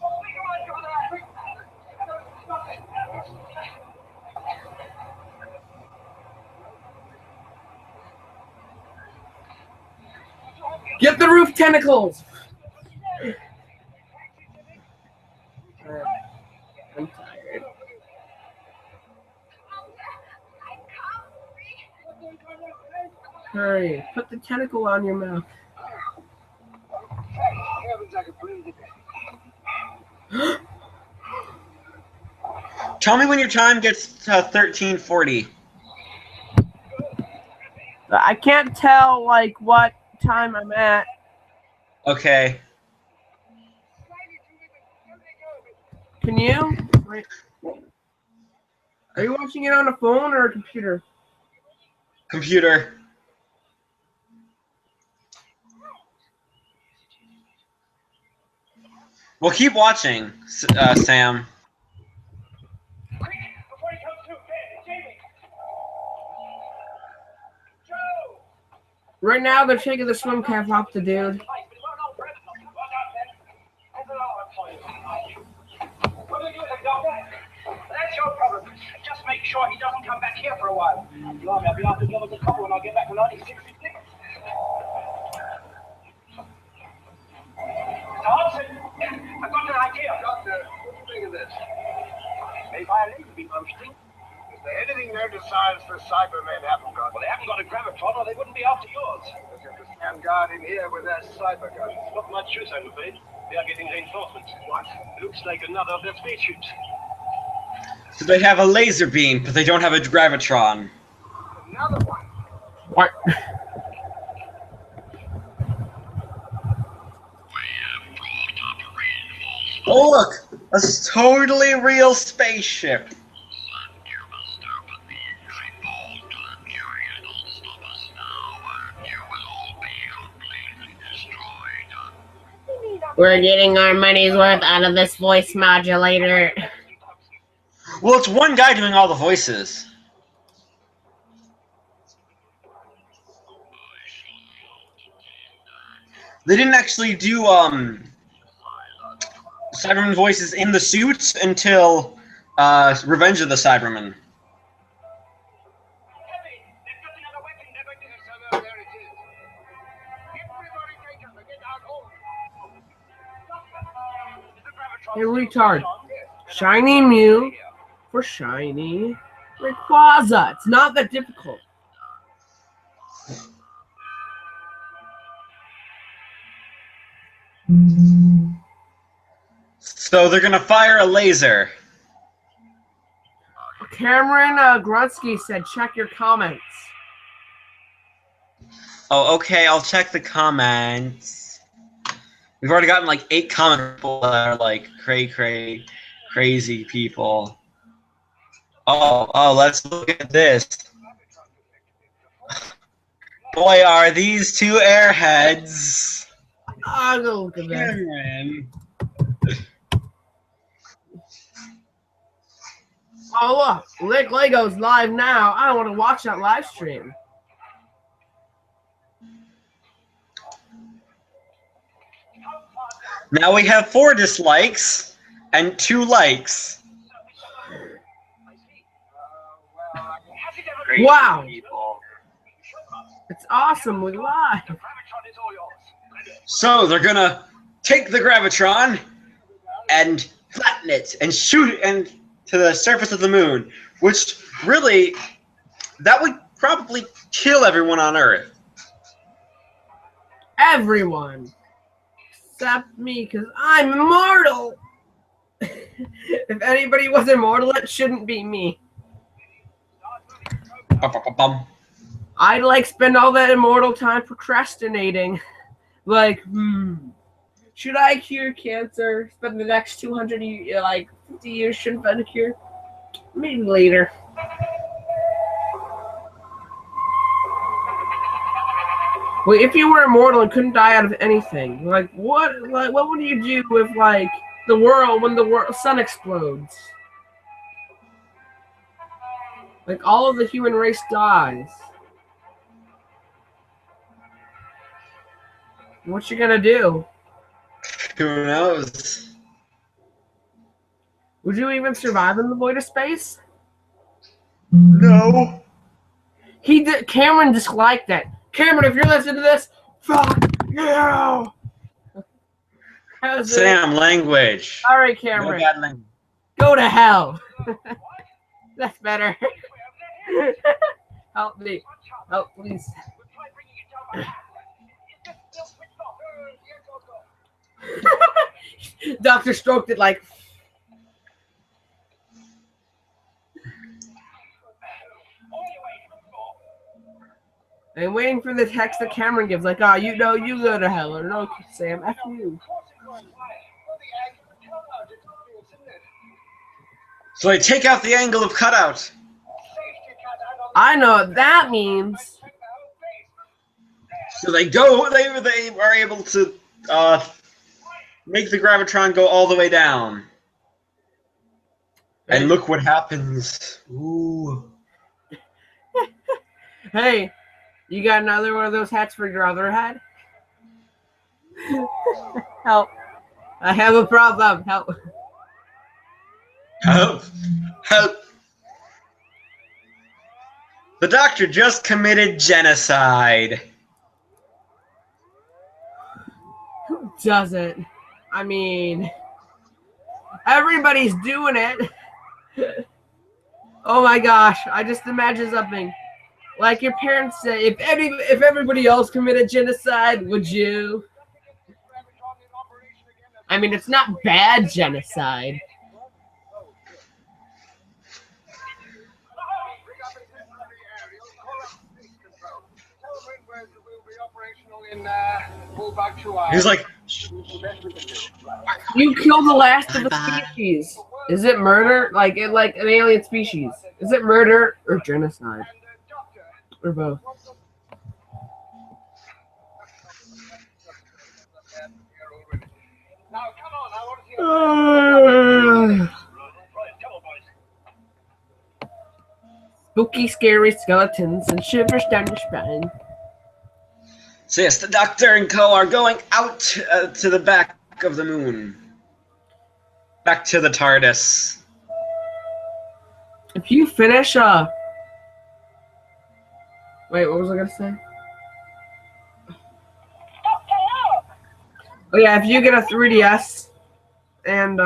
Get the roof tentacles. I'm tired. Hurry, put the tentacle on your mouth. Tell me when your time gets to 1340. I can't tell, like, what time I'm at. Okay. Can you? Wait. Are you watching it on a phone or a computer? Computer. Well, keep watching, Sam. Right now, they're taking the swim cap off the dude. That's your problem. Just make sure he doesn't come back here for a while. Blimey, I'll be after the other couple when I get back to 1966. Hudson, I've got an idea. Doctor, what do you think of this? Maybe I need to be boasting. Is there anything known to science the Cybermen haven't got? Well, they haven't got a gravitron, or they wouldn't be after yours. They're going to stand guard in here with their cyber guns. Not much use, I'm afraid. We are getting reinforcements. What? Looks like another of their spaceships. So they have a laser beam, but they don't have a gravitron. Another one. What? Oh look! A totally real spaceship. We're getting our money's worth out of this voice modulator. Well, it's one guy doing all the voices. They didn't actually do Cyberman voices in the suits until Revenge of the Cybermen. Hey, retard. Shiny Mew for shiny Rayquaza. It's not that difficult. So they're gonna fire a laser. Cameron Grunsky said, check your comments. Oh, okay, I'll check the comments. We've already gotten like 8 comment people that are like crazy people. Oh, let's look at this. Boy, are these two airheads. I'll go look at that. Cameron. Oh look, Lick Lego's live now. I want to watch that live stream. Now we have 4 dislikes and 2 likes. Wow. People. It's awesome. We live. So they're gonna take the gravitron and flatten it and shoot it and to the surface of the moon, which really that would probably kill everyone on Earth. Everyone. Except me, because I'm immortal. If anybody was immortal, it shouldn't be me. Bum. I'd like spend all that immortal time procrastinating. Like, should I cure cancer? Spend the next 200 years, like 50 years, shouldn't find a cure? Maybe later. Wait, if you were immortal and couldn't die out of anything, like what would you do with like the world when the sun explodes? Like all of the human race dies. What you gonna do? Who knows? Would you even survive in the void of space? No. Cameron disliked that. Cameron, if you're listening to this, fuck you. Sam, language. All right, No Cameron, bad language. go to hell. That's better. Help me. Help, please. Doctor stroked it like. I'm waiting for the text that Cameron gives, like, you know, you go to hell, or no, Sam, F you. So they take out the angle of cutout. I know what that means. So they are able to make the gravitron go all the way down. And look what happens. Ooh. Hey, you got another one of those hats for your other hat? Help. I have a problem. Help. Help. Help. The doctor just committed genocide. Who doesn't? I mean, everybody's doing it. Oh my gosh, I just imagined something. Like your parents say, if everybody else committed genocide, would you? I mean, it's not bad genocide. He's like, you kill the last of the species. Is it murder? Like an alien species? Is it murder or genocide? Or both? Spooky, scary skeletons and shivers down your spine. so yes, the doctor and co are going out to the back of the moon. Back to the TARDIS. If you finish, wait, what was I gonna say? Oh yeah, if you get a 3DS, and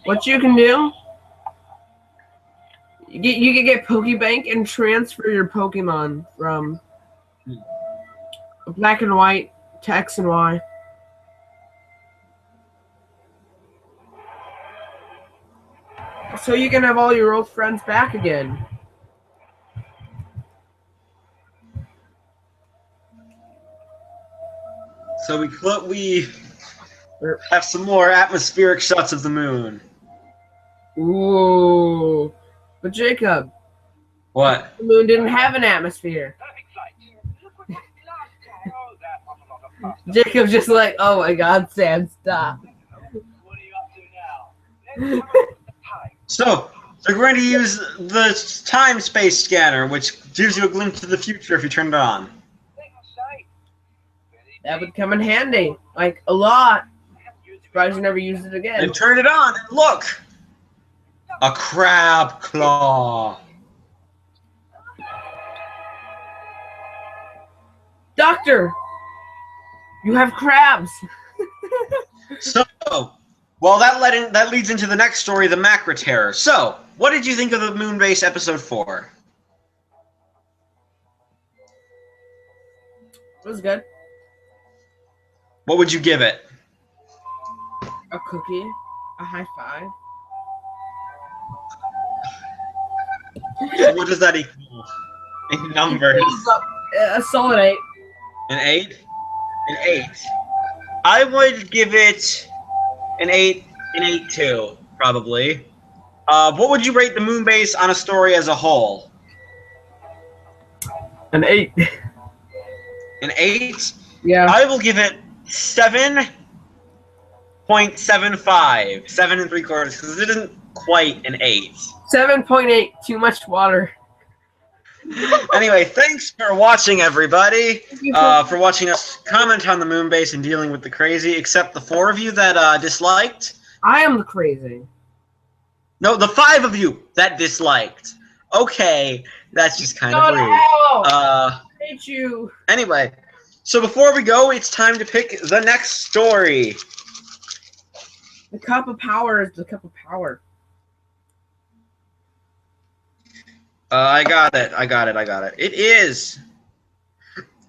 what you can do, you can get Pokebank and transfer your Pokemon from black and white to X and Y. So you can have all your old friends back again. So we have some more atmospheric shots of the moon. Ooh. But Jacob, What? the moon didn't have an atmosphere. Jacob's just like, oh my god, Sam, stop. What are you up to now? So we're going to use the time-space scanner, which gives you a glimpse of the future if you turn it on. That would come in handy, like a lot. Surprised you never used it again. And turn it on, and look! A crab claw. Doctor, you have crabs. So, well, that leads into the next story, the Macra Terror. So, what did you think of the Moonbase episode 4? It was good. What would you give it? A cookie, a high five. So what does that equal in numbers? A solid 8. An 8? An 8. I would give it an 8, an 8 too, probably. What would you rate the Moonbase on a story as a whole? An 8. An 8? Yeah. I will give it 7.75. 7 3/4, because it isn't quite an 8. 7.8. Too much water. Anyway, thanks for watching, everybody. For watching us comment on the Moonbase and dealing with the crazy, except the 4 of you that disliked. I am the crazy. No, the 5 of you that disliked. Okay, that's just kind of rude. I hate you. Anyway, so before we go, it's time to pick the next story. The cup of power is the cup of power. I got it. It is.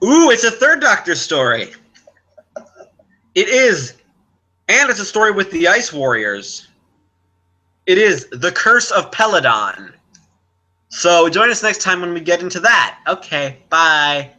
Ooh, it's a Third Doctor story. It is. And it's a story with the Ice Warriors. It is The Curse of Peladon. So join us next time when we get into that. Okay, bye.